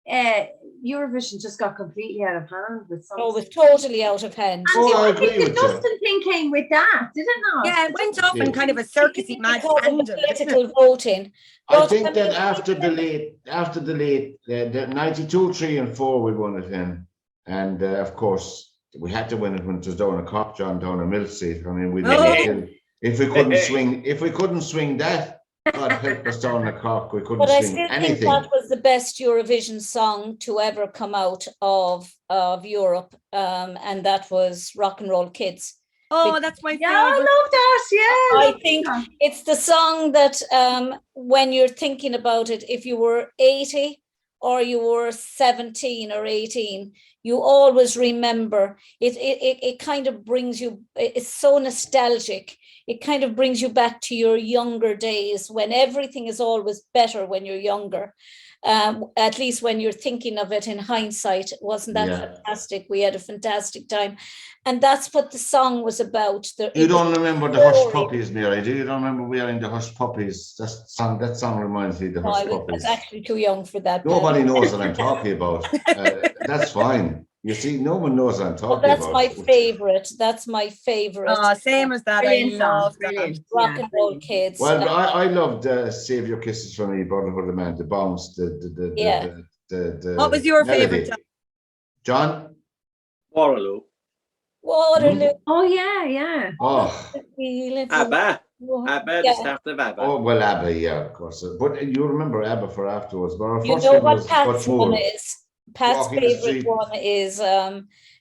Eurovision just got completely out of hand with some. Oh, it was totally out of hand. And Oh, I I agree think the with you. Dustin thing came with that, did it not? Yeah, it went off in kind of a circusy mad Because of the tangent. political voting. I But, think I that mean, after the late, the 92, 3 and 4, we won it in. And of course, we had to win it when it was down a Cork, John, down a Millseat. I mean, if we couldn't swing that, God help us down a Cork, we couldn't But I swing still think anything. that was the best Eurovision song to ever come out of Europe, and that was Rock and Roll Kids. Oh, that's my Yeah, I favorite. love that. Yeah, I think it's the song that when you're thinking about it, if you were 80 or you were 17 or 18, you always remember it. It kind of brings you, it's so nostalgic. It kind of brings you back to your younger days when everything is always better when you're younger. At least when you're thinking of it in hindsight, wasn't that fantastic? We had a fantastic time. And that's what the song was about. You don't remember the Hush Puppies, Mary, do you? You don't remember wearing the Hush Puppies? That song reminds me of the Hush Puppies. I was actually too young for that. Nobody knows what I'm talking about. That's fine. You see, no one knows what I'm talking about. That's my favorite. That's my favorite. Oh, same as that. Brilliant I love song, that. brilliant. Rock and Roll Kids. Well, I loved Save Your Kisses for Me, Brotherhood of Man, the bounce, the What was your melody. favorite? John? Waterloo. Waterloo. Oh yeah. Oh. ABBA. ABBA, the start of ABBA. Oh, well, ABBA, yeah, of course. But you remember ABBA for afterwards. But our You first know one what was Pat's much more. one is? Pat's Walking the favorite Street. one is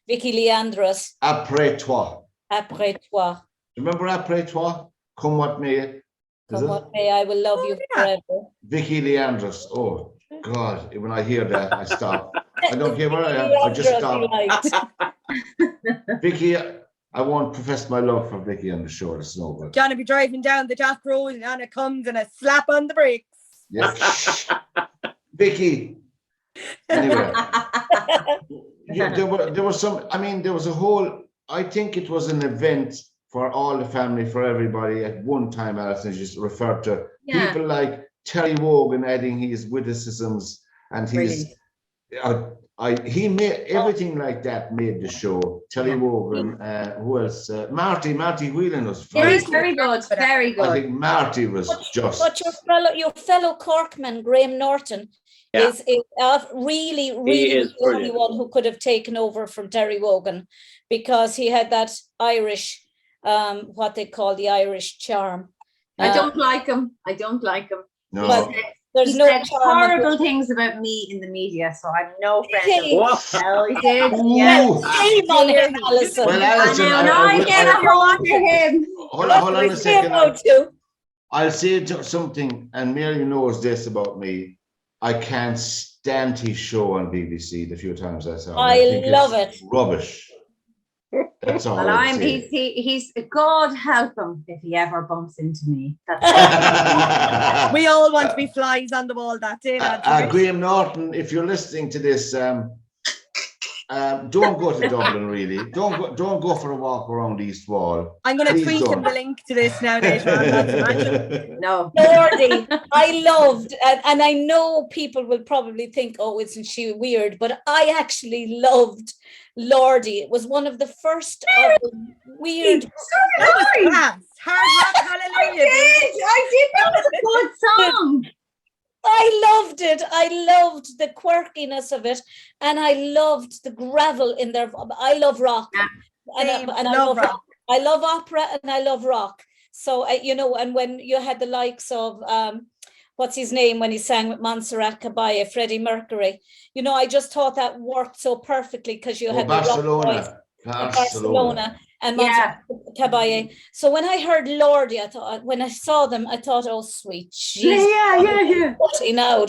Vicky Leandros, Après toi. Après toi. Remember Après toi? Come what may. Come what may, I will love you forever. Vicky Leandros. Oh, God. When I hear that, I stop. I don't care where I am. I just stop. Vicky, I won't profess my love for Vicky on the show. It's no good. John will be driving down the dock road and Anna comes and a slap on the brakes. Yeah. Vicky. Anyway. Yeah, there was some, I mean, there was a whole, I think it was an event for all the family, for everybody at one time. Alison just referred to people like Terry Wogan adding his witticisms and his, he made everything like that, made the show. Terry Wogan, who else? Marty Whelan was very good, very good. I think Marty was But your fellow Corkman, Graham Norton, is really the only one who could have taken over from Terry Wogan, because he had that Irish, what they call the Irish charm. I don't like him. No. Well, there's he no said horrible things about me in the media, so I'm no friend of him. Hell, he did. Shame on him, Alison. Well, Alison, I get a hold to him. Hold on a second. I'll say something, and Mary knows this about me. I can't stand his show on BBC the few times I saw it. I love it. Rubbish. That's all. Well, he's God help him if he ever bumps into me. We all want to be flies on the wall that day. Graham Norton, if you're listening to this, don't go to Dublin. Really, don't go for a walk around East Wall. I'm going to tweet him the link to this now later on. No, Lordy, I loved, and I know people will probably think, oh, isn't she weird? But I actually loved Lordy. It was one of the first of the weird. Hard rock, hallelujah. I did. That was a good song. I loved it. I loved the quirkiness of it, and I loved the gravel in there. I love rock, and I love rock. I love opera, and I love rock. So and when you had the likes of what's his name when he sang with Montserrat Caballé, Freddie Mercury, I just thought that worked so perfectly because you had Barcelona. Barcelona and Montserrat Caballé. So when I heard Lordy, when I saw them, I thought, oh, sweet Jesus. Yeah.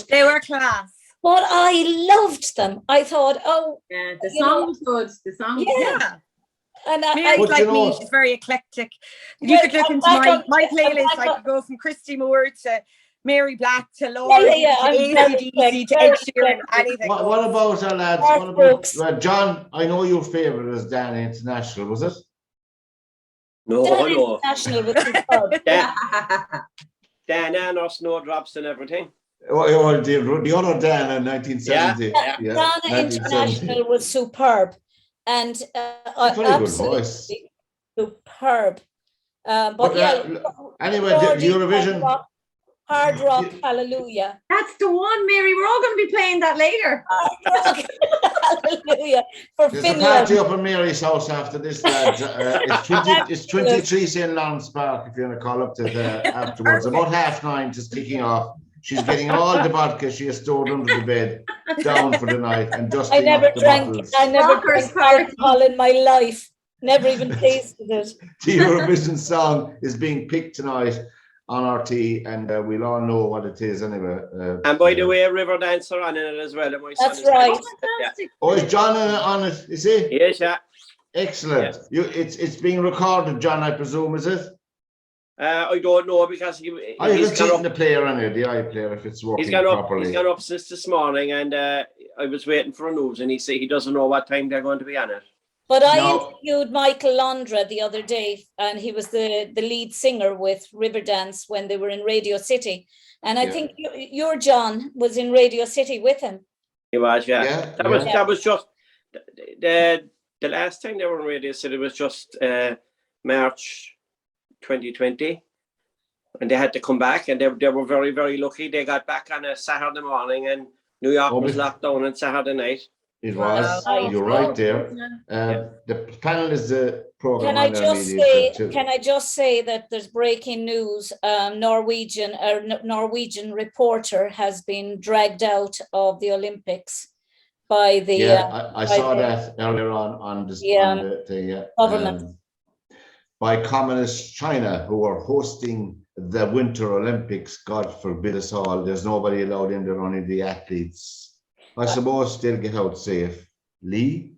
They were class. But I loved them. I thought, the song was good. The song was good. And Mary's like me, she's very eclectic. You could look into my playlist. I could go from Christy Moore to Mary Black to Laura to AC/DC to Ed Sheeran, anything. What about our lads? What about John? I know your favourite is Dan International, was it? No. International with his pub. Dan and our snowdrops and everything. The other Dan in 1970. Dana 1970. International was superb, and Very good voice. Superb. But anyway, Geordie Eurovision. Hard rock, hallelujah. That's the one, Mary. We're all going to be playing that later. Hard rock, hallelujah. For There's Finland. a party up in Mary's house after this, lads. It's 23 St. Lawrence Park, if you want to call up to the afterwards. About 9:30, just kicking off. She's getting all the vodka she has stored under the bed down for the night and dusting I never off the drank bottles. alcohol in my life. Never even tasted it. The Eurovision song is being picked tonight on RT, and we'll all know what it is anyway. And by the way, River Dance are on it as well. And my son That's is right. Fantastic. Oh, is John on it? Is he? Yes, yeah. Excellent. It's being recorded, John, I presume, is it? I don't know because He's he's gone up. the player on it, the iPlayer, if it's working He's gone up. properly. He's gone up since this morning, and I was waiting for a news, and he said he doesn't know what time they're going to be on it. But I No. interviewed Michael Londra the other day, and he was the lead singer with Riverdance when they were in Radio City. And I think your John was in Radio City with him. He was, Yeah, That was just the last time they were in Radio City was just March 2020, and they had to come back, and they were very, very lucky. They got back on a Saturday morning, and New York was locked down on Saturday night. It was. Wow. You're right there. The panel is the program. Can I just say that there's breaking news? Norwegian reporter has been dragged out of the Olympics by the. I saw that earlier on the government. By communist China, who are hosting the Winter Olympics. God forbid us all. There's nobody allowed in there, only the athletes. I suppose they'll get out safely.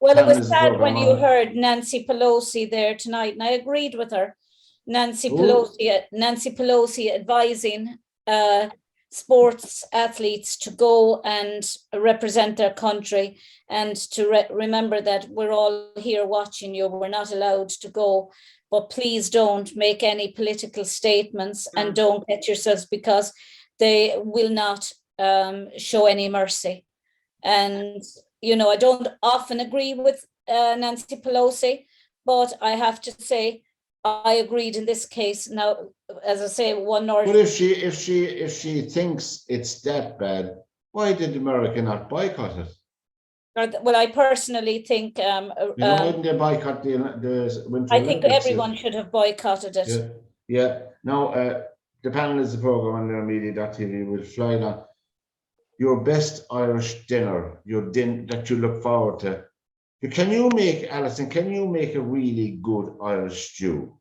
Well, it was sad when you heard Nancy Pelosi there tonight, and I agreed with her. Nancy Pelosi advising sports athletes to go and represent their country, and to remember that we're all here watching you. We're not allowed to go, but please don't make any political statements and don't get yourselves, because they will not show any mercy. And I don't often agree with Nancy Pelosi, but I have to say I agreed in this case. Now, as I say, one North. But if she thinks it's that bad, why did America not boycott it? Well, I personally think wouldn't they boycott the Winter I think Olympics? everyone should have boycotted it. Yeah. Now, the panel is the program on LiR Media.tv. We'll fly on. Your best Irish dinner, that you look forward to. Can you make, Alison, a really good Irish stew?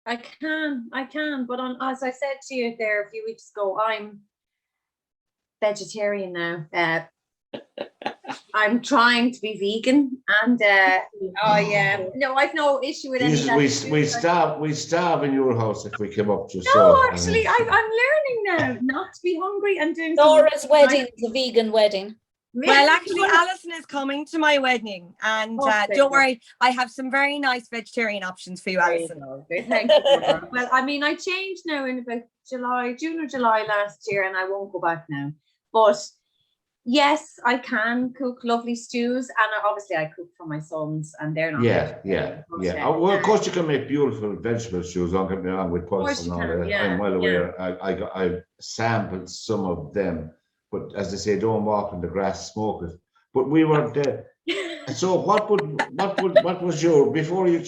I can, but as I said to you there a few weeks ago, I'm vegetarian now. I'm trying to be vegan, and no, I've no issue with any. We starve in your house if we come up to. No, actually, I'm learning now not to be hungry and doing. Laura's wedding is a vegan wedding. Well, actually, Alison is coming to my wedding, and don't worry, I have some very nice vegetarian options for you, Alison. Thank you. Well, I mean, I changed now in about June or July last year, and I won't go back now. But yes, I can cook lovely stews, and obviously I cook for my sons, and they're not. Yeah. Well, of course you can make beautiful vegetable stews. Don't get me wrong, with pulse and all that. I'm well aware. I sampled some of them. But as they say, don't walk in the grass, smoke it. But we were there. So what was your, before you,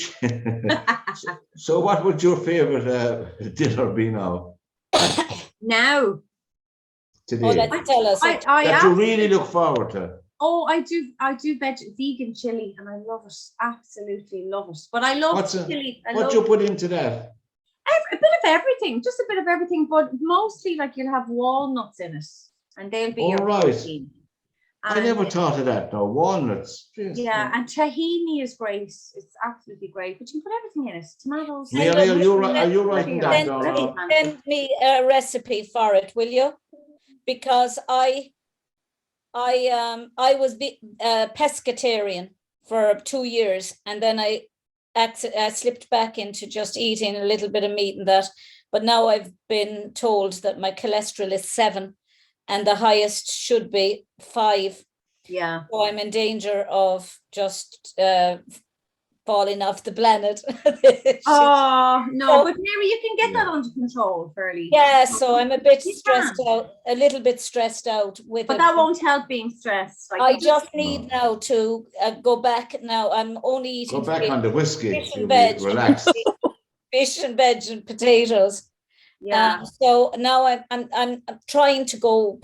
so what would your favorite dinner be now? Now. Today. Oh, let's tell us. That you really look forward to. Oh, I do vegan chili, and I love it. Absolutely love it. But I love chili. What do you put into that? A bit of everything, just a bit of everything, but mostly like you'll have walnuts in it. And they'll be your protein. I never thought of that. No, walnuts. Yeah, and tahini is great. It's absolutely great. But you can put everything in it. Tomatoes. Are you writing that down? Send me a recipe for it, will you? Because I was pescatarian for 2 years, and then I slipped back into just eating a little bit of meat and that. but now I've been told that my cholesterol is 7 and the highest should be 5. Yeah. So I'm in danger of just falling off the planet. Oh no, So- but Mary, you can get that under control fairly. Yeah, so I'm a bit You stressed can. out, a little bit stressed out with But it. that won't help being stressed. Like, I you just need now to go back. Now I'm only eating Go back on the whiskey. fish and You'll be veg. relaxed. fish and veg and potatoes. yeah. So now I'm trying to go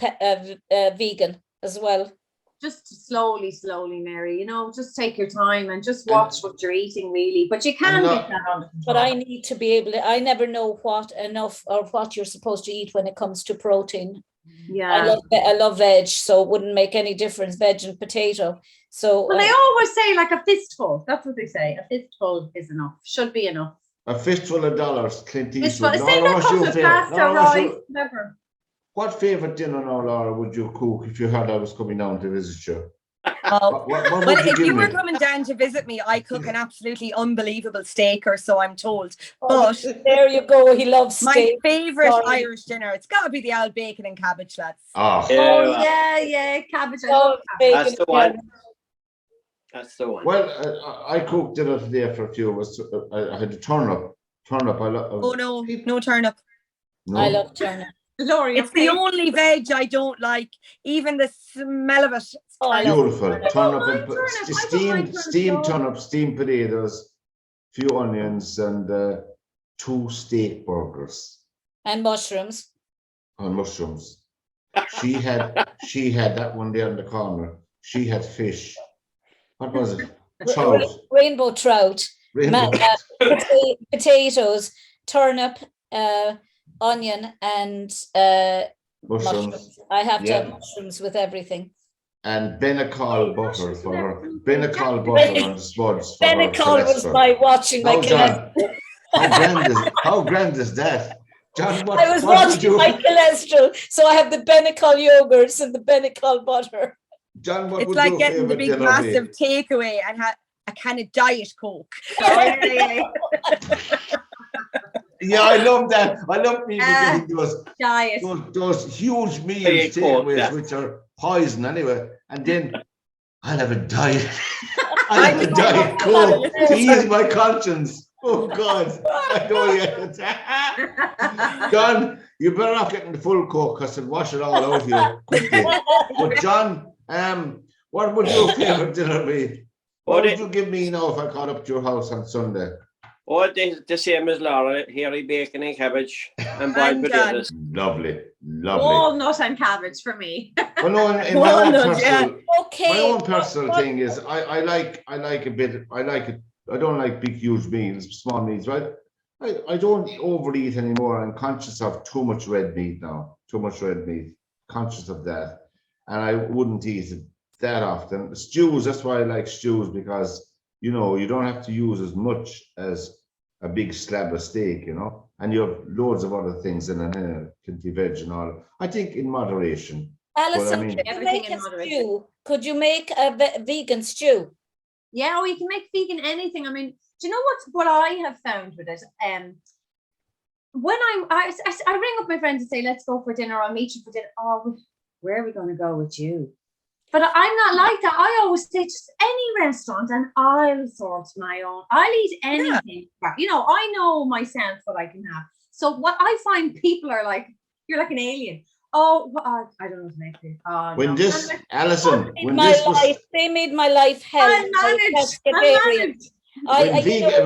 vegan as well. Just slowly, Mary, just take your time and just watch what you're eating, really. But you can get that under control. But I need to be able to, I never know what enough or what you're supposed to eat when it comes to protein. Yeah. I love veg, so it wouldn't make any difference, veg and potato. So Well, they always say like a fistful. That's what they say. A fistful is enough. Should be enough. A fistful of dollars, Clint Fistful. Eastwood. Say Laura, that what's comes your with favourite? pasta, Laura, what's rice, your- whatever. What favourite dinner now, Laura, would you cook if you heard I was coming down to visit you? Oh, What well, would you if give you me? were coming down to visit me, I cook an absolutely unbelievable steak, or so I'm told. But there you go. He loves my steak. favourite Sorry. Irish dinner, it's got to be the old bacon and cabbage, lads. Oh, Oh, yeah, cabbage. I love cabbage. That's the one. That's the one. well, I cooked dinner today for a few of us. I had a turnip. Turnip, I love. Oh no, no turnip. No. I love turnip. Laurie, It's the only veg I don't like. Even the smell of it. Oh, I love Beautiful. don't Turnip mind and turnip. I don't steamed, mind turnip steamed at all. turnip, steamed potatoes, few onions, and 2 steak burgers and mushrooms. on mushrooms. She had that one there in the corner. She had fish. What was it? Trout. Rainbow trout, Rainbow. potatoes, turnip, onion, and mushrooms. I have to have Yeah. mushrooms with everything. And Benacol butter for her. Mushrooms. Benacol butter on the spuds for her Benacol was cholesterol. my watching my How, cholesterol. John, how grand is that? John, what, I was what would watching you, my cholesterol, so I have the Benacol yogurts and the Benacol butter. John, what It's would like your getting the favourite big dinner massive be? takeaway and a can of Diet Coke. Yeah, I love that. I love people getting Diet. those huge meals Diet Coke, takeaways, yeah. which are poison anyway. And then I'll have a diet. I'll have a Diet Coke to ease my conscience. Oh God, I know you. John, you better not get in the full Coke because it'll wash it all out of you quickly. But John, what would your favourite dinner be? What would you give me now if I caught up to your house on Sunday? Oh, the same as Laura. Hairy bacon and cabbage and boiled And potatoes. Lovely. Walnut and cabbage for me. Well, no, in my own Walnut, yeah. personal, Okay. my own personal thing is I like a bit. I like it. I don't like big, huge meals, small meals, right? I don't overeat anymore. I'm conscious of too much red meat now. Too much red meat. Conscious of that, and I wouldn't eat it that often. Stews. That's why I like stews, because you don't have to use as much as a big slab of steak, and you have loads of other things in it, plenty veg and all. I think in moderation. Alison, I mean- could you Everything make in a moderation. stew? Could you make a vegan stew? Yeah, or you can make vegan anything. I mean, do you know what I have found with it? When I ring up my friends and say, let's go for dinner, I'll meet you for dinner. Oh, where are we going to go with you? But I'm not like that. I always say just any restaurant and I'll sort my own. I'll eat anything. I know myself what I can have. So what I find people are like, you're like an alien. Oh, I don't know what to make it. Oh, When no. this, I'm like, Alison, In when my this was, life, they made my life hell. I managed.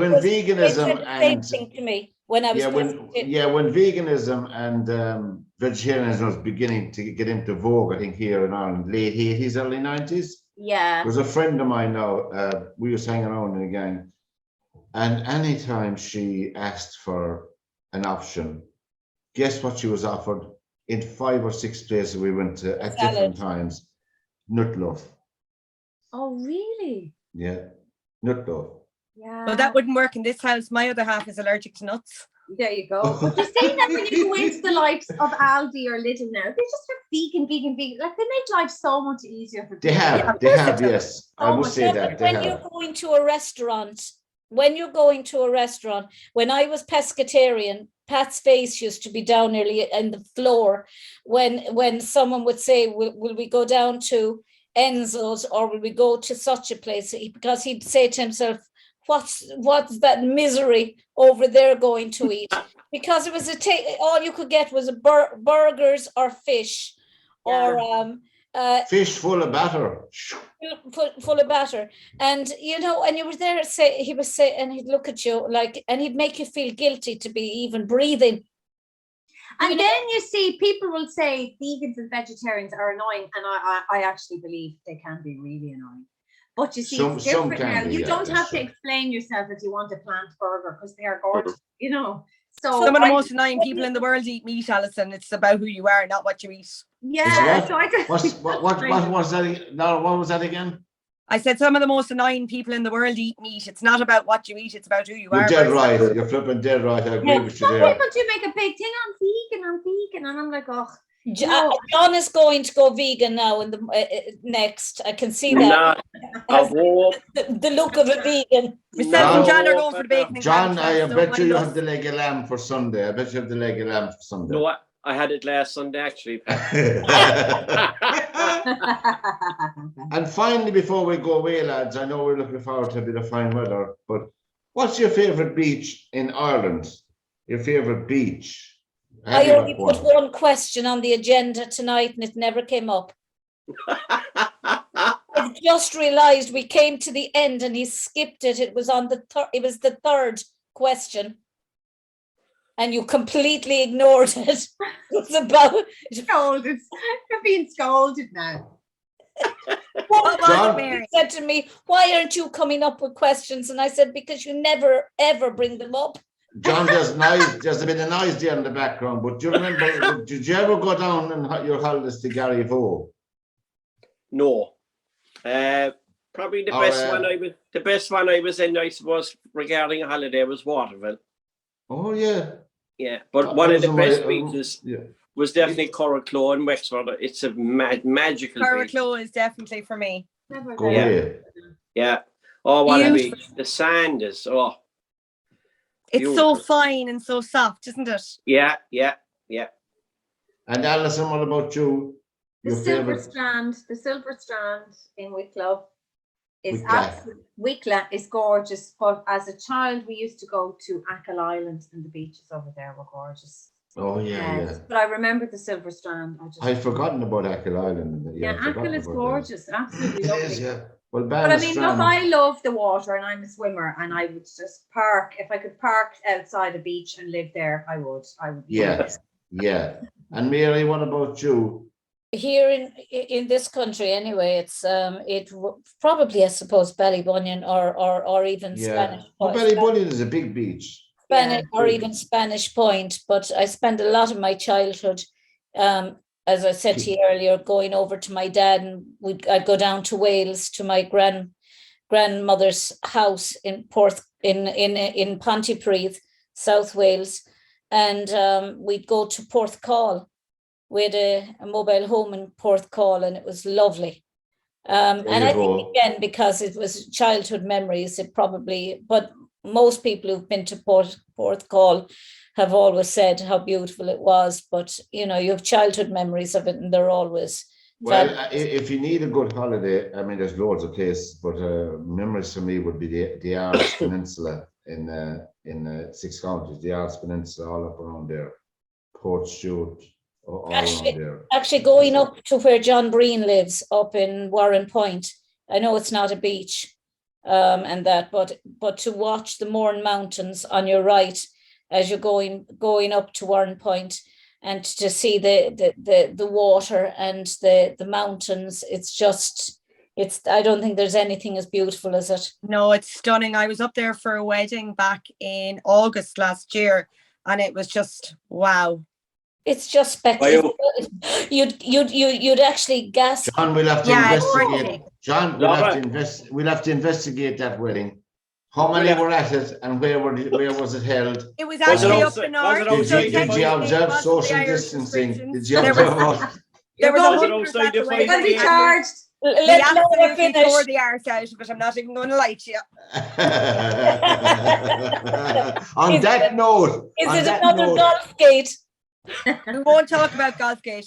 when veganism the same and thing to me when I was when veganism and vegetarianism was beginning to get into vogue, I think here in Ireland, late 80s, early 90s. Yeah. There was a friend of mine now, we was hanging around in a gang, and anytime she asked for an option, guess what she was offered? In 5 or 6 places we went to at different times, nut loaf. Oh, really? Yeah, nut loaf. Yeah. Well, that wouldn't work in this house. My other half is allergic to nuts. There you go. But you see that when you go into the likes of Aldi or Lidl now, they just have vegan. Like they make life so much easier for people. They have, yes. I Oh, must say that they when have. you're going to a restaurant, when I was pescatarian, Pat's face used to be down nearly in the floor when someone would say, will we go down to Enzo's or will we go to such a place? Because he'd say to himself, what's that misery over there going to eat? Because it was all you could get was burgers or fish, or fish full of batter. Full of batter. And and you were there, he would say, and he'd look at you like, and he'd make you feel guilty to be even breathing. And then you see people will say vegans and vegetarians are annoying, and I actually believe they can be really annoying. But you see, it's different now. You don't have to explain yourself if you want a plant burger, because they are gorgeous, So some of the most annoying people in the world eat meat, Alison. It's about who you are, not what you eat. Yeah. So what was that? No, what was that again? I said some of the most annoying people in the world eat meat. It's not about what you eat, it's about who you are. You're dead right. You're flipping dead right. I agree with you there. Some people do make a big thing, I'm vegan, and I'm like, oh. John is going to go vegan now in the next. I can see that. The look of a vegan. Myself and John are going for the bacon. John, I bet you have the leg of lamb for Sunday. No, I had it last Sunday, actually. And finally, before we go away, lads, I know we're looking forward to a bit of fine weather, but what's your favourite beach in Ireland? Your favourite beach? I only put one question on the agenda tonight and it never came up. I've just realised we came to the end and he skipped it. It was on it was the third question. And you completely ignored it. It was about scolded. You're being scolded now. He said to me, why aren't you coming up with questions? And I said, because you never ever bring them up. John, there's a bit of noise there in the background, but do you remember, did you ever go down on your holidays to Garryvoe? No. Probably the best one I was in, I suppose, regarding a holiday was Waterville. Oh, yeah. Yeah, but one of the best beaches was definitely Coraclough in Wexford. It's a magical beach. Coraclough is definitely for me. Go away. Yeah. Oh, what a beach. The sand is, it's beautiful. So fine and so soft, isn't it? Yeah. And Alison, what about you? The Silver Strand in Wicklow is absolutely, Wicklow is gorgeous. But as a child, we used to go to Achill Island, and the beaches over there were gorgeous. Oh yeah. But I remember the Silver Strand. I'd forgotten about Achill Island. Yeah, Achill is gorgeous. Absolutely lovely. It is, yeah. Well, but I mean, look, I love the water, and I'm a swimmer, and I would just park. If I could park outside a beach and live there, I would. Yeah. And Mary, what about you? Here in this country, anyway, it's probably, I suppose, Ballybunion or even Spanish Point. Well, Ballybunion is a big beach. Even Spanish Point, but I spent a lot of my childhood, as I said to you earlier, going over to my dad, and I'd go down to Wales to my grandmother's house in Pontypridd, South Wales, and we'd go to Porthcawl. We had a mobile home in Porthcawl, and it was lovely. And I think, again, because it was childhood memories, but most people who've been to Porthcawl have always said how beautiful it was. But, you have childhood memories of it, and they're always Well, if you need a good holiday, I mean, there's loads of places, but memories for me would be the Ards Peninsula in 6 counties, the Ards Peninsula, all up around there, Port Stewart, all around there. Actually, going up to where John Breen lives, up in Warren Point, I know it's not a beach, and that, but to watch the Mourne Mountains on your right as you're going up to Warren Point, and to see the water and the mountains, I don't think there's anything as beautiful as it. No, it's stunning. I was up there for a wedding back in August last year, and it was just wow. It's just spectacular. You'd actually gasp. John, we'll have to investigate. John, we'll have to investigate that wedding. How many were at it, and where was it held? It was actually up the north. Did you observe social distancing? Did you observe? There was outside the charged. Let Laura absolutely finish. tore the arse out of it. I'm not even going to lie to you. On that note, Is on it that another note, golf gate? We won't talk about Golfgate.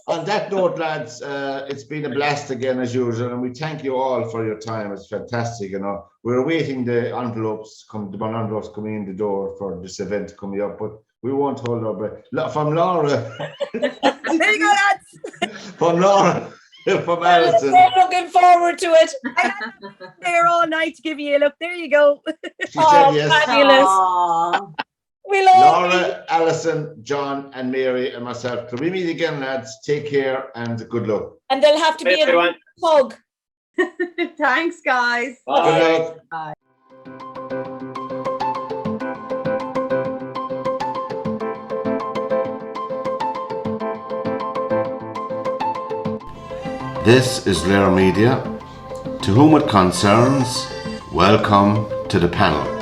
on that note, lads, it's been a blast again as usual, and we thank you all for your time. It's fantastic, you know. We're awaiting the envelopes coming in the door for this event coming up, but we won't hold our breath. From Laura, There you go, lads. from Laura, from I'm Alison. so looking forward to it. I'm there all night to give you a look. There you go. She said yes. Fabulous. Aw. We'll all Laura, Alison, John, and Mary, and myself. Till we meet again, lads. Take care and good luck. and there'll have to be a Everyone. hug. Thanks, guys. Bye. Good luck. Bye. This is LiR Media. To whom it concerns, welcome to the panel.